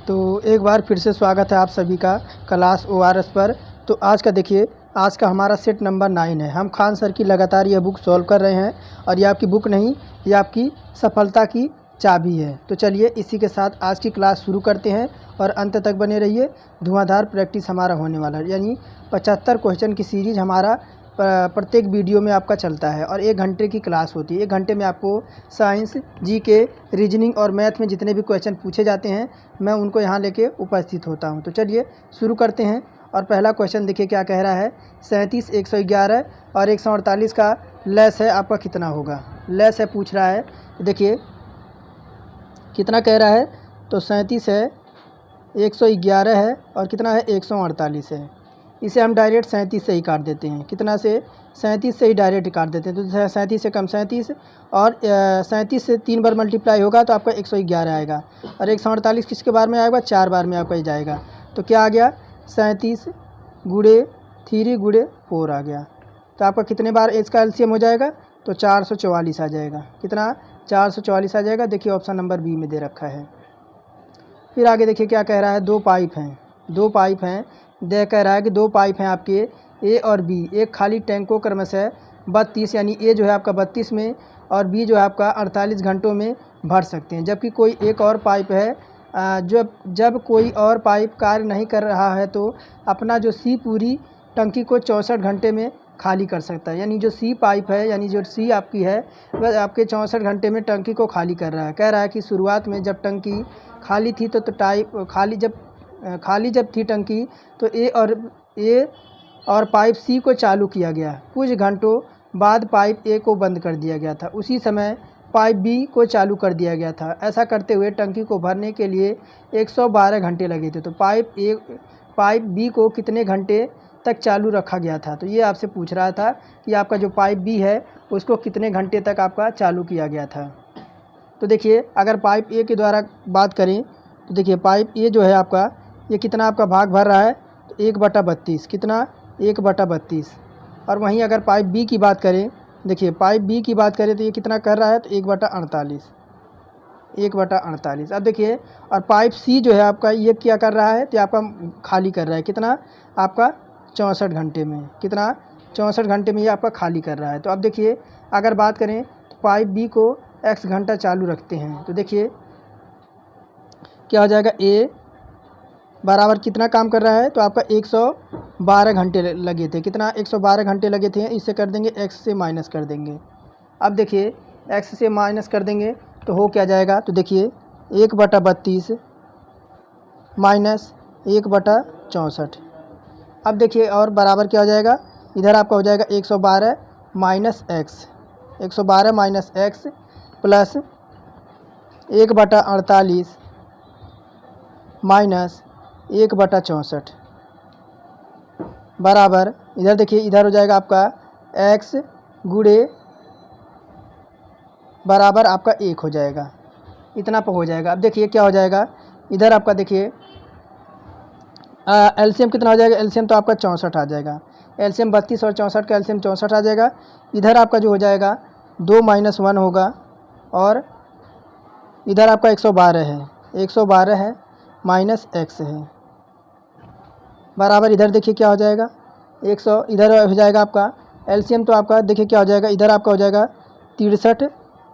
तो एक बार फिर से स्वागत है आप सभी का क्लास ओआरएस पर। तो आज का देखिए, आज का हमारा सेट नंबर 9 है। हम खान सर की लगातार ये बुक सॉल्व कर रहे हैं और ये आपकी बुक नहीं, ये आपकी सफलता की चाबी है। तो चलिए इसी के साथ आज की क्लास शुरू करते हैं और अंत तक बने रहिए। धुआंधार प्रैक्टिस हमारा होने वाला है, यानी 75 क्वेश्चन की सीरीज़ हमारा प्रत्येक वीडियो में आपका चलता है और 1 घंटे की क्लास होती है। 1 घंटे में आपको साइंस, जीके, रीजनिंग और मैथ में जितने भी क्वेश्चन पूछे जाते हैं मैं उनको यहाँ लेके उपस्थित होता हूँ। तो चलिए शुरू करते हैं। और पहला क्वेश्चन देखिए क्या कह रहा है। 37, 111 और 148 का लेस है आपका कितना होगा। लेस है पूछ रहा है। देखिए कितना कह रहा है, तो 37 है, 111 है और कितना है 148 है। इसे हम डायरेक्ट 37 से ही काट देते हैं। कितना से? 37 से ही डायरेक्ट काट देते हैं। तो 37 से कम 37 और 37 से 3 बार मल्टीप्लाई होगा तो आपका 111 आएगा। और 148 किसके बार में आएगा? 4 बार में आपका ही जाएगा। तो क्या आ गया? 37 गुड़े 3 गुड़े 4 आ गया। तो आपका कितने बार इसका एलसीएम हो जाएगा? तो 444 आ जाएगा। कितना? 444 आ जाएगा। देखिए ऑप्शन नंबर बी में दे रखा है। फिर आगे देखिए क्या कह रहा है। 2 पाइप हैं, 2 पाइप हैं। दे कह रहा है कि 2 पाइप हैं आपके ए और बी। एक खाली टैंकों क्रमशः 32, यानी ए जो है आपका 32 में और बी जो है आपका 48 घंटों में भर सकते हैं। जबकि कोई एक और पाइप है, जब कोई और पाइप कार्य नहीं कर रहा है तो अपना जो सी पूरी टंकी को 64 घंटे में खाली कर सकता है। यानी जो सी पाइप है, यानी जो सी आपकी है, वह आपके 64 घंटे में टंकी को खाली कर रहा है। कह रहा है कि शुरुआत में जब टंकी खाली थी तो टाइप खाली जब थी टंकी तो ए और पाइप सी को चालू किया गया। कुछ घंटों बाद पाइप ए को बंद कर दिया गया था। उसी समय पाइप बी को चालू कर दिया गया था। ऐसा करते हुए टंकी को भरने के लिए 112 घंटे लगे थे। तो पाइप बी को कितने घंटे तक चालू रखा गया था? तो ये आपसे पूछ रहा था कि आपका जो पाइप बी है उसको कितने घंटे तक आपका चालू किया गया था। तो देखिए अगर पाइप ए के द्वारा बात करें तो देखिए पाइप ए जो है आपका, ये कितना आपका भाग भर रहा है? तो 1/32। कितना? 1/32। और वहीं अगर पाइप बी की बात करें, देखिए पाइप बी की बात करें तो ये कितना कर रहा है? तो 1/48, 1/48। अब देखिए और पाइप सी जो है आपका, ये क्या कर रहा है? तो आपका खाली कर रहा है। कितना? आपका 64 घंटे में। कितना? 64 घंटे में ये आपका खाली कर रहा है। तो अब देखिए अगर बात करें तो पाइप बी को x घंटा चालू रखते हैं तो देखिए क्या हो जाएगा। ए बराबर कितना काम कर रहा है? तो आपका 112 घंटे लगे थे। कितना? 112 घंटे लगे थे। इससे कर देंगे x से माइनस कर देंगे। अब देखिए x से माइनस कर देंगे तो हो क्या जाएगा? तो देखिए 1/32 माइनस 1/64। अब देखिए और बराबर क्या हो जाएगा? इधर आपका हो जाएगा 112 minus x, 112 minus x plus 1/48 minus 1/64 बराबर, इधर देखिए इधर हो जाएगा आपका x गुड़े बराबर आपका 1 हो जाएगा। इतना पर हो जाएगा। अब देखिए क्या हो जाएगा। इधर आपका देखिए एलसीएम कितना हो जाएगा? एलसीएम तो आपका 64 आ जाएगा। एलसीएम 32 और 64 का एलसीएम 64 आ जाएगा। इधर आपका जो हो जाएगा 2 - 1 होगा और इधर आपका 112 है, 112 है माइनस x है बराबर, इधर देखिए क्या हो जाएगा 100, इधर हो जाएगा आपका एलसीएम तो आपका देखिए क्या हो जाएगा। इधर आपका हो जाएगा 63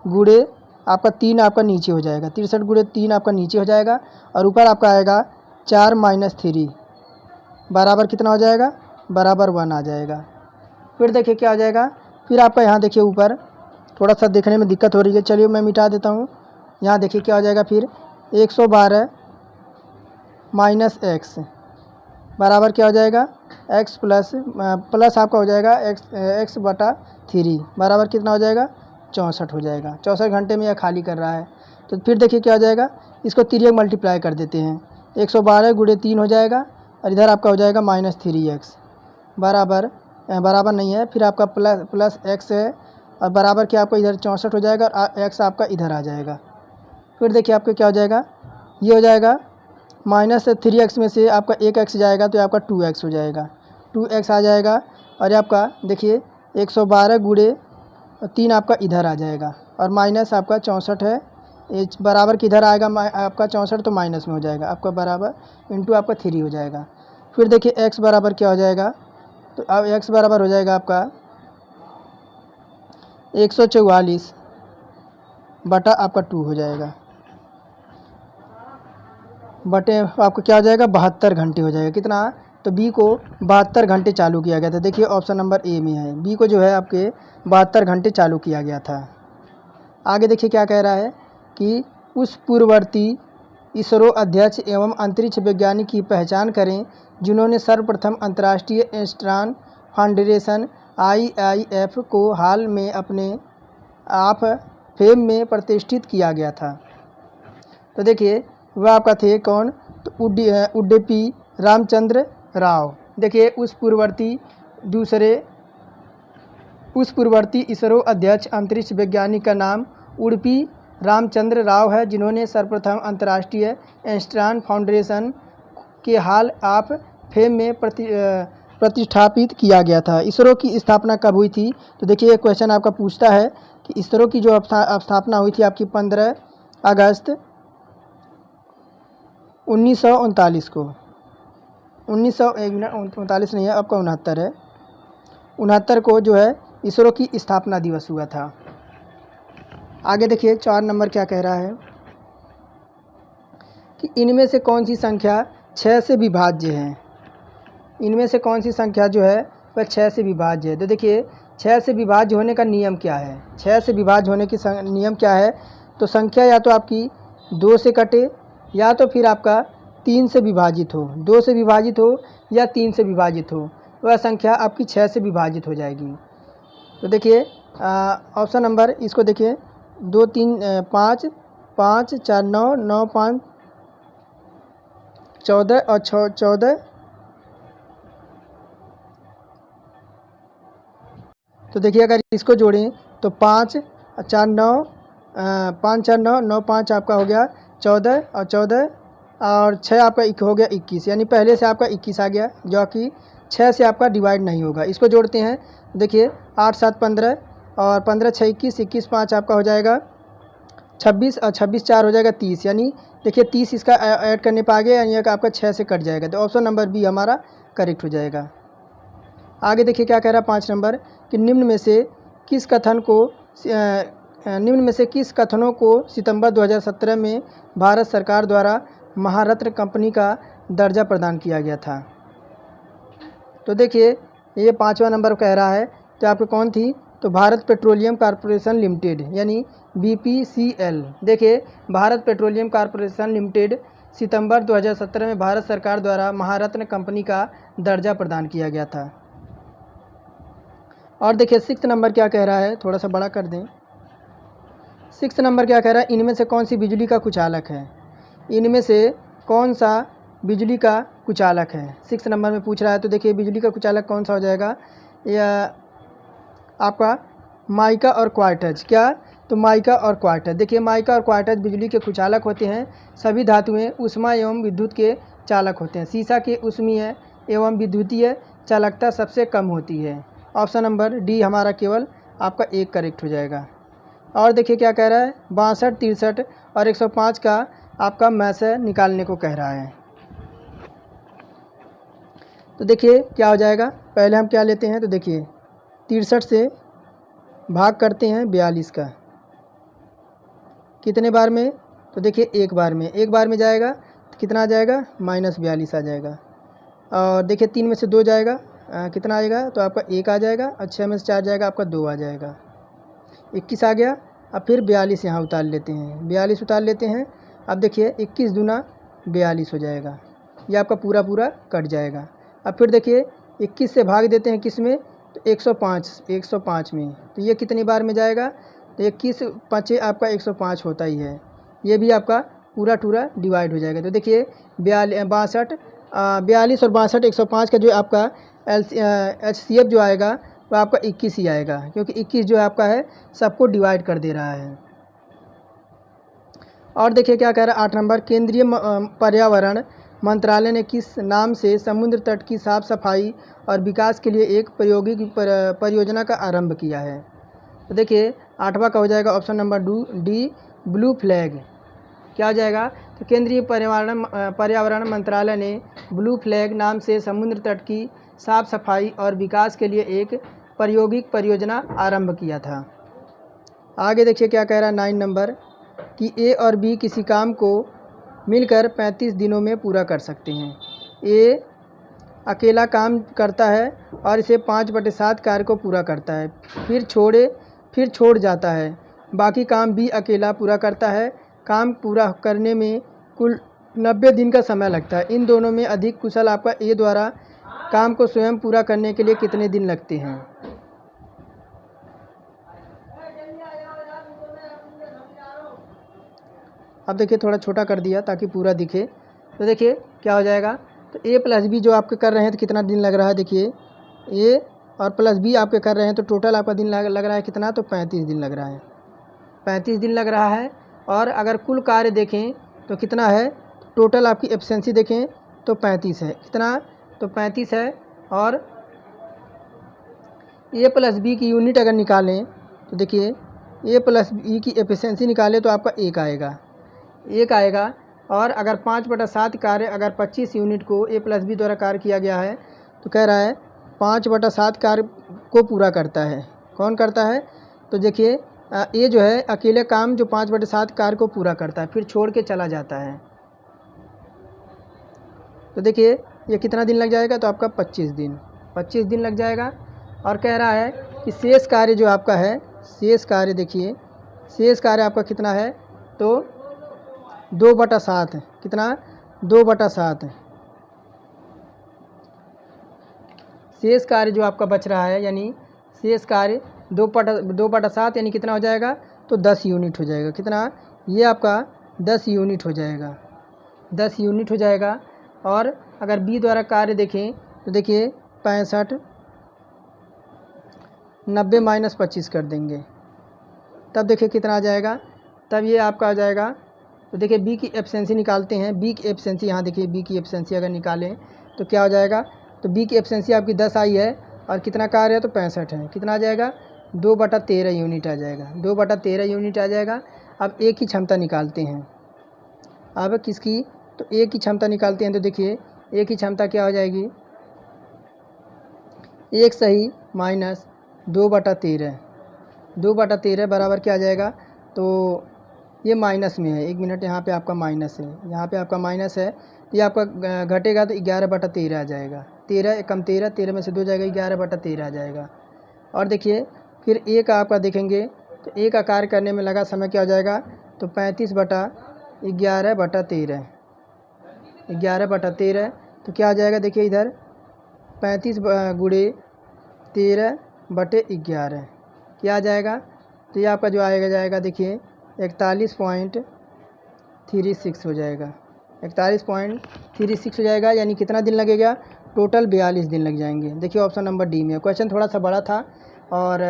गुड़े आपका 3 आपका नीचे हो जाएगा, 63 गुड़े 3 आपका नीचे हो जाएगा और ऊपर आपका आएगा 4 - 3 बराबर कितना हो जाएगा? बराबर 1 आ जाएगा। फिर देखिए क्या हो जाएगा। फिर आपका यहाँ देखिए ऊपर थोड़ा सा देखने में दिक्कत हो रही है, चलिए मैं मिटा देता हूँ। यहाँ देखिए क्या हो जाएगा। फिर 112 माइनस एक्स बराबर क्या हो जाएगा? x प्लस आपका हो जाएगा x/3 बराबर कितना हो जाएगा? 64 हो जाएगा। 64 घंटे में यह खाली कर रहा है। तो फिर देखिए क्या हो जाएगा। इसको 3 मल्टीप्लाई कर देते हैं। 112 गुड़े 3 हो जाएगा और इधर आपका हो जाएगा -3x बराबर नहीं है। फिर आपका प्लस x है और बराबर क्या आपका इधर 64 हो जाएगा और x आपका इधर आ जाएगा। फिर देखिए आपका क्या हो जाएगा। ये हो जाएगा -3x में से आपका 1x जाएगा तो आपका 2x हो जाएगा, 2x आ जाएगा। और आपका देखिए 112 गुड़े 3 आपका इधर आ जाएगा और माइनस आपका 64 है ये बराबर किधर आएगा, आपका 64 तो माइनस में हो जाएगा, आपका बराबर इंटू आपका 3 हो जाएगा। फिर देखिए x बराबर क्या हो जाएगा, तो अब x बराबर हो जाएगा आपका 144 बटा आपका 2 हो जाएगा, बटे आपको क्या हो जाएगा 72 घंटे हो जाएगा। कितना, तो बी को 72 घंटे चालू किया गया था। देखिए ऑप्शन नंबर ए में है, बी को जो है आपके 72 घंटे चालू किया गया था। आगे देखिए क्या कह रहा है कि उस पूर्ववर्ती इसरो अध्यक्ष एवं अंतरिक्ष वैज्ञानिक की पहचान करें जिन्होंने सर्वप्रथम अंतर्राष्ट्रीय एस्ट्रॉन फाउंडेशन IIF को हाल में अपने आप फेम में प्रतिष्ठित किया गया था। तो देखिए वह आपका थे कौन, तो उडुपी रामचंद्र राव। देखिए उस पूर्ववर्ती इसरो अध्यक्ष अंतरिक्ष वैज्ञानिक का नाम उडुपी रामचंद्र राव है, जिन्होंने सर्वप्रथम अंतर्राष्ट्रीय एस्ट्रॉन फाउंडेशन के हाल आप फेम में प्रतिष्ठापित किया गया था। इसरो की स्थापना कब हुई थी, तो देखिए क्वेश्चन आपका पूछता है कि इसरो की जो स्थापना हुई थी आपकी 15 अगस्त 1939 को, 1939 नहीं है आपका 69 है, 69 को जो है इसरो की स्थापना दिवस हुआ था। आगे देखिए 4 नंबर क्या कह रहा है कि इनमें से कौन सी संख्या 6 से विभाज्य है। इनमें से कौन सी संख्या जो है वह 6 से विभाज्य है। तो देखिए 6 से विभाज्य होने का नियम क्या है, 6 से विभाज्य होने की नियम क्या है, तो संख्या या तो आपकी 2 से कटे या तो फिर आपका 3 से विभाजित हो, 2 से विभाजित हो या 3 से विभाजित हो, वह संख्या आपकी 6 से विभाजित हो जाएगी। तो देखिए ऑप्शन नंबर इसको देखिए 2 3 5 5 4 9 9 5 14 और 6 14। तो देखिए अगर इसको जोड़ें तो 5 4 9 5 4 9 9 5 आपका हो गया 14 और 14 और 6 आपका हो गया 21, यानी पहले से आपका 21 आ गया जो कि 6 से आपका डिवाइड नहीं होगा। इसको जोड़ते हैं देखिए 8 7 15 और 15 6 21, 21 5 आपका हो जाएगा 26 और 26 4 हो जाएगा 30, यानी देखिए 30 इसका ऐड करने पर आ गया, यानी आपका 6 से कट जाएगा। तो ऑप्शन नंबर बी हमारा करेक्ट हो जाएगा। आगे देखिए क्या कह रहा है 5 नंबर कि निम्न में से किस कथनों को सितंबर 2017 में भारत सरकार द्वारा महारत्न कंपनी का दर्जा प्रदान किया गया था। तो देखिए ये 5वां नंबर कह रहा है, तो आपको कौन थी, तो भारत पेट्रोलियम कॉर्पोरेशन लिमिटेड यानी BPCL। देखिए भारत पेट्रोलियम कॉर्पोरेशन लिमिटेड सितंबर 2017 में भारत सरकार द्वारा महारत्न कंपनी का दर्जा प्रदान किया गया था। और देखिए 6 नंबर क्या कह रहा है, थोड़ा सा बड़ा कर दें। 6 नंबर क्या कह रहा है, इनमें से कौन सी बिजली का कुचालक है, इनमें से कौन सा बिजली का कुचालक है, 6 नंबर में पूछ रहा है। तो देखिए बिजली का कुचालक कौन सा हो जाएगा, या आपका माइका और क्वार्टज। क्या, तो माइका और क्वार्टज। देखिए माइका और क्वार्टज बिजली के कुचालक होते हैं। सभी धातुएं ऊष्मा एवं विद्युत के चालक होते हैं। शीशा के ऊष्मीय एवं विद्युतीय चालकता सबसे कम होती है। ऑप्शन नंबर डी हमारा केवल आपका 1 करेक्ट हो जाएगा। और देखिए क्या कह रहा है, 62 63 और 105 का आपका मैसे निकालने को कह रहा है। तो देखिए क्या हो जाएगा, पहले हम क्या लेते हैं, तो देखिए 63 से भाग करते हैं 42 का, कितने बार में, तो देखिए एक बार में जाएगा तो कितना आ जाएगा, -42 आ जाएगा। और देखिए 3 में से 2 जाएगा, कितना आएगा, तो आपका 1 आ जाएगा। और 6 में से 4 जाएगा, आपका 2 आ जाएगा, 21 आ गया। अब फिर 42 यहाँ उतार लेते हैं, 42 उतार लेते हैं। अब देखिए 21 दूना 42 हो जाएगा, ये आपका पूरा कट जाएगा। अब फिर देखिए 21 से भाग देते हैं किस में, तो 105 में, तो ये कितनी बार में जाएगा, तो 21 5 आपका 105 होता ही है, ये भी आपका पूरा डिवाइड हो जाएगा। तो देखिए 42 और 62 105 का जो आपका HCF जो आएगा वो आपका 21 ही आएगा, क्योंकि 21 जो आपका है सबको डिवाइड कर दे रहा है। और देखिए क्या कह रहा है 8 नंबर, केंद्रीय पर्यावरण मंत्रालय ने किस नाम से समुद्र तट की साफ सफाई और विकास के लिए एक प्रायोगिक परियोजना का आरंभ किया है। तो देखिए 8वां का हो जाएगा option number D blue flag क्या हो जाएगा? तो केंद्रीय पर्यावरण मंत्रालय ने ब्लू फ्लैग नाम से समुद्र तट की साफ सफाई और विकास के लिए एक प्रायोगिक परियोजना आरंभ किया था। आगे देखिए क्या कह रहा है 9 नंबर कि ए और बी किसी काम को मिलकर 35 दिनों में पूरा कर सकते हैं। ए अकेला काम करता है और इसे 5/7 कार्य को पूरा करता है, फिर छोड़ जाता है। बाकी काम बी अकेला पूरा करता है। काम पूरा करने में कुल 90 दिन का समय लगता है। इन दोनों में अधिक कुशल आपका ए द्वारा काम को स्वयं पूरा करने के लिए कितने दिन लगते हैं? अब देखिए थोड़ा छोटा कर दिया ताकि पूरा दिखे। तो देखिए क्या हो जाएगा? तो ए प्लस बी जो आपके कर रहे हैं तो कितना दिन लग रहा है? देखिए ए और प्लस बी आपके कर रहे हैं तो टोटल आपका दिन लग रहा है कितना? तो 35 दिन लग रहा है। 35 दिन लग रहा है। और अगर कुल कार्य देखें तो कितना है? टोटल आपकी एफिशिएंसी देखें तो 35 है। कितना? तो 35 है। और ए प्लस बी की यूनिट अगर निकालें तो देखिए ए प्लस बी की एफिशिएंसी निकालें तो आपका एक आएगा। और अगर 5/7 कार्य अगर 25 यूनिट को ए प्लस बी द्वारा कार्य किया गया है तो कह रहा है 5/7 कार्य को पूरा करता है। कौन करता है? तो देखिए ए जो है अकेले काम जो 5/7 कार्य को पूरा करता है, फिर छोड़ के चला जाता है। तो देखिए ये कितना दिन लग जाएगा? तो आपका 25 दिन लग जाएगा। और कह रहा है कि शेष कार्य जो आपका है, शेष कार्य देखिए शेष कार्य आपका कितना है? तो 2/7 कितना? 2/7 शेष कार्य जो आपका बच रहा है, यानी शेष कार्य 2/7 यानी कितना हो जाएगा? तो 10 यूनिट हो जाएगा। कितना? ये आपका 10 यूनिट हो जाएगा। 10 यूनिट हो जाएगा। और अगर बी द्वारा कार्य देखें तो देखिए 65 90 - 25 कर देंगे तब देखिए कितना आ जाएगा? तब ये आपका आ जाएगा। तो देखिए बी की एफिशिएंसी निकालते हैं। बी की एफिशिएंसी यहाँ देखिए बी की एफिशिएंसी अगर निकालें तो क्या हो जाएगा? तो बी की एफिशिएंसी आपकी 10 आई है और कितना कार्य है? तो 65 है। कितना आ जाएगा? 2/13 यूनिट आ जाएगा। 2/13 यूनिट आ जाएगा। अब ए की क्षमता निकालते हैं। अब किसकी? तो ए की क्षमता निकालते हैं। तो देखिए ए की क्षमता क्या हो जाएगी? 1 सही माइनस 2/13 2/13 बराबर क्या आ जाएगा? तो ये माइनस में है। 1 मिनट, यहाँ पे आपका माइनस है, यहाँ पे आपका माइनस है। तो ये आपका घटेगा तो 11/13 आ जाएगा। 13 एकम 13, 13 में से 2 जाएगा, 11/13 आ जाएगा। और देखिए फिर ए का आपका देखेंगे तो ए का कार्य करने में लगा समय क्या हो जाएगा? तो 35/11/13 11/13 तो क्या आ जाएगा? देखिए इधर 35 गुणे 13/11 क्या आ जाएगा? तो ये आपका जो जाएगा देखिए 41.36 हो जाएगा। 41.36 हो जाएगा। यानी कितना दिन लगेगा? टोटल 42 दिन लग जाएंगे। देखिए ऑप्शन नंबर डी में। क्वेश्चन थोड़ा सा बड़ा था और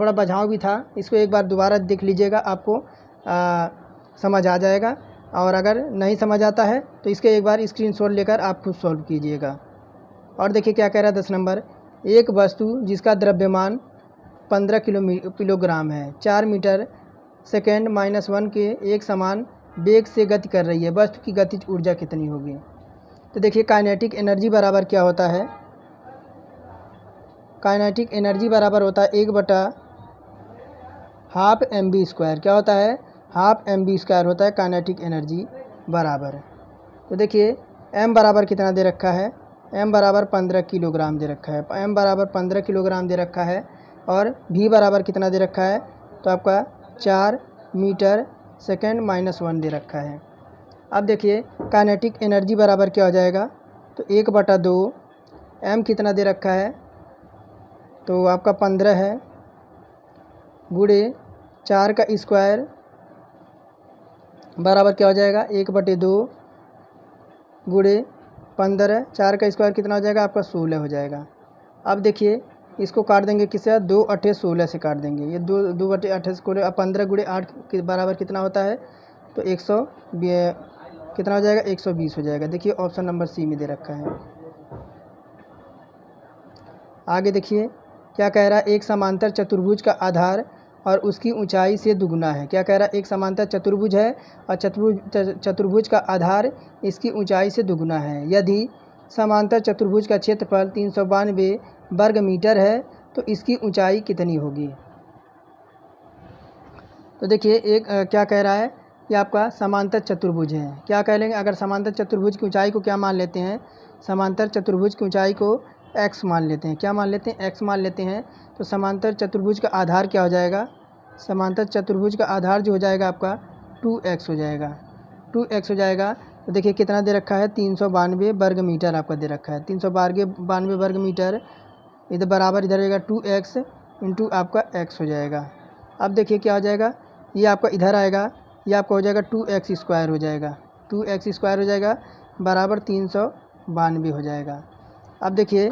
थोड़ा बझाव भी था। इसको एक बार दोबारा देख लीजिएगा, आपको समझ आ जाएगा। और अगर नहीं समझ आता है तो इसके एक बार स्क्रीनशॉट लेकर आप खुद सॉल्व कीजिएगा। और देखिए क्या कह रहा है 10 नंबर। एक वस्तु जिसका द्रव्यमान 15 किलोग्राम है 4 मीटर सेकेंड -1 के एक समान वेग से गति कर रही है, वस्तु की गतिज ऊर्जा कितनी होगी? तो देखिए काइनेटिक एनर्जी बराबर क्या होता है? काइनेटिक एनर्जी बराबर होता है 1/12 mv²। क्या होता है? 12 mv² होता है काइनेटिक एनर्जी बराबर। तो देखिए m बराबर कितना दे रखा है? m बराबर 15 किलोग्राम दे रखा है। m बराबर 15 किलोग्राम दे रखा है। और v बराबर कितना दे रखा है? तो आपका 4 मीटर सेकेंड -1 दे रखा है। अब देखिए काइनेटिक एनर्जी बराबर क्या हो जाएगा? तो 1/2 m कितना दे रखा है? तो आपका 15 है गुणे 4 का स्क्वायर बराबर क्या हो जाएगा? 1/2 गुणे 15, 4 का स्क्वायर कितना हो जाएगा? आपका 16 हो जाएगा। अब देखिए इसको काट देंगे किससे? 2 8 16 से काट देंगे। ये 2/8 से 15 गुणे 8 के बराबर कितना होता है? तो 100 कितना हो जाएगा? 120 हो जाएगा। देखिए ऑप्शन नंबर सी में दे रखा है। आगे देखिए क्या कह रहा है? एक समांतर चतुर्भुज का आधार और उसकी ऊंचाई से दुगुना है। क्या कह रहा है? एक समांतर चतुर्भुज है और चतुर्भुज का आधार इसकी ऊंचाई से दुगुना है। यदि समांतर चतुर्भुज का क्षेत्रफल 392 वर्ग मीटर है तो इसकी ऊंचाई कितनी होगी? तो देखिए क्या कह रहा है, ये आपका समांतर चतुर्भुज है। क्या कह लेंगे? अगर समांतर चतुर्भुज की ऊंचाई को क्या मान लेते हैं? समांतर चतुर्भुज की ऊंचाई को x मान लेते हैं। क्या मान लेते हैं? x मान लेते हैं। तो समांतर चतुर्भुज का आधार क्या हो जाएगा? समांतर चतुर्भुज का आधार जो हो जाएगा आपका 2x हो जाएगा। 2x हो जाएगा। तो देखिए कितना दे रखा है? 392 वर्ग मीटर आपका दे रखा है। 392 वर्ग मीटर इधर बराबर इधर रहेगा 2x इंटू आपका x हो जाएगा। अब देखिए क्या हो जाएगा, ये आपका इधर आएगा, ये आपका हो जाएगा 2x स्क्वायर हो जाएगा। 2x स्क्वायर हो जाएगा बराबर 392 हो जाएगा। अब देखिए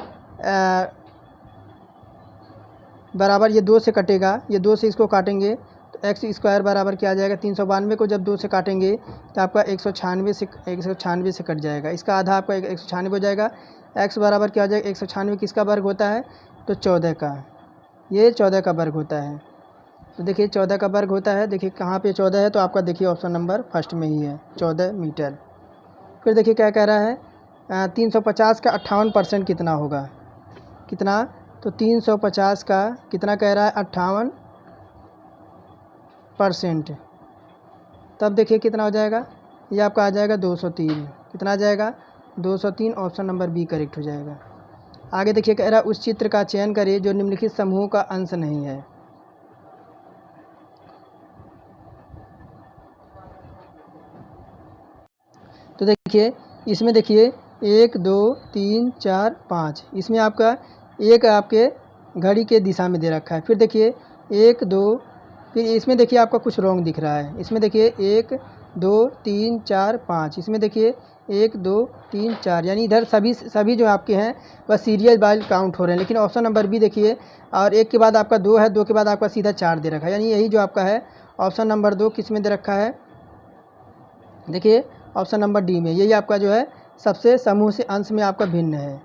बराबर ये 2 से कटेगा, ये 2 से इसको काटेंगे तो x स्क्वायर बराबर क्या आ जाएगा? 392 को जब 2 से काटेंगे तो आपका 196 से कट जाएगा। इसका आधा आपका 196 हो जाएगा। x बराबर क्या हो जाएगा? 196 किसका वर्ग होता है? तो 14 का, ये 14 का वर्ग होता है। तो देखिए 14 का वर्ग होता है। देखिए कहाँ पे 14 है? तो आपका देखिए ऑप्शन नंबर फर्स्ट में ही है, 14 मीटर। फिर देखिए क्या कह रहा है, 350 का 58% कितना होगा? कितना? तो 350 का कितना कह रहा है? 58%। तब देखिए कितना हो जाएगा, ये आपका आ जाएगा 203। कितना आ जाएगा? 203। ऑप्शन नंबर बी करेक्ट हो जाएगा। आगे देखिए कह रहा है उस चित्र का चयन करें जो निम्नलिखित समूह का अंश नहीं है। तो देखिए इसमें देखिए 1 2 3 4 5, इसमें आपका एक आपके घड़ी के दिशा में दे रखा है। फिर देखिए 1 2, फिर इसमें देखिए आपका कुछ रॉन्ग दिख रहा है। इसमें देखिए 1 2 3 4 5, इसमें देखिए 1 2 3 4, यानी इधर सभी जो आपके हैं वह सीरियल बाय काउंट हो रहे हैं। लेकिन ऑप्शन नंबर बी देखिए, और 1 के बाद आपका 2 है, 2 के बाद आपका सीधा 4 दे रखा है, यानी यही जो आपका है ऑप्शन नंबर 2 किस में दे रखा है? देखिए ऑप्शन नंबर डी में, यही आपका जो है सबसे समूह से अंश में आपका भिन्न है।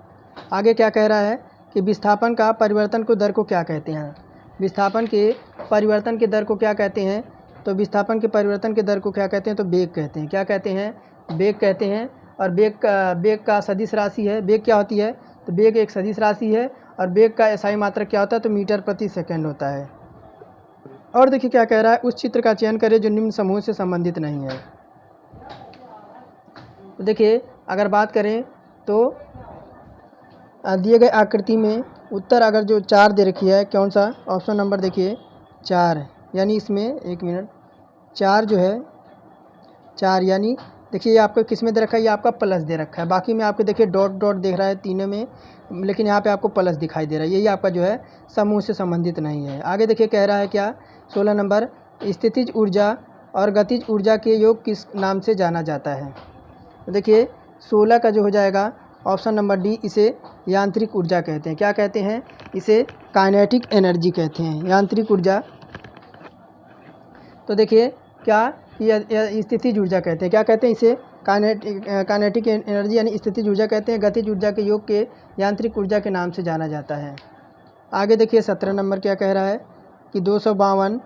आगे क्या कह रहा है कि विस्थापन का परिवर्तन को दर को क्या कहते हैं? विस्थापन के परिवर्तन के दर को क्या कहते हैं? तो विस्थापन के परिवर्तन के दर को क्या कहते हैं? तो वेग कहते हैं। क्या कहते हैं? वेग कहते हैं। और वेग का सदिश राशि है। वेग क्या होती है? तो वेग एक सदिश राशि है और वेग का एसआई मात्रक क्या होता है? तो मीटर प्रति सेकेंड होता है। और देखिए क्या कह रहा है, उस चित्र का चयन करें जो निम्न समूह से संबंधित नहीं है। तो देखिए अगर बात करें तो दिए गए आकृति में उत्तर अगर जो 4 दे रखी है, कौन सा? ऑप्शन नंबर देखिए 4, यानी इसमें 1 मिनट 4 जो है 4, यानी देखिए ये आपको किस में दे रखा है? ये आपका प्लस दे रखा है। बाकी में आपको देखिए डॉट डॉट दिख रहा है तीनों में, लेकिन यहाँ पे आपको प्लस दिखाई दे रहा है। यही आपका जो है समूह से संबंधित नहीं है। आगे देखिए कह रहा है क्या? 16 नंबर, स्थितिज ऊर्जा और गतिज ऊर्जा के योग किस नाम से जाना जाता है? तो देखिए 16 का जो हो जाएगा ऑप्शन नंबर डी, इसे यांत्रिक ऊर्जा कहते हैं। क्या कहते हैं? इसे काइनेटिक एनर्जी कहते हैं, यांत्रिक ऊर्जा। तो देखिए क्या, ये स्थितिज ऊर्जा कहते हैं। क्या कहते हैं? इसे काइनेटिक एनर्जी यानी स्थितिज ऊर्जा कहते हैं। गतिज ऊर्जा के योग के यांत्रिक ऊर्जा के नाम से जाना जाता है। आगे देखिए 17 नंबर क्या कह रहा है कि 252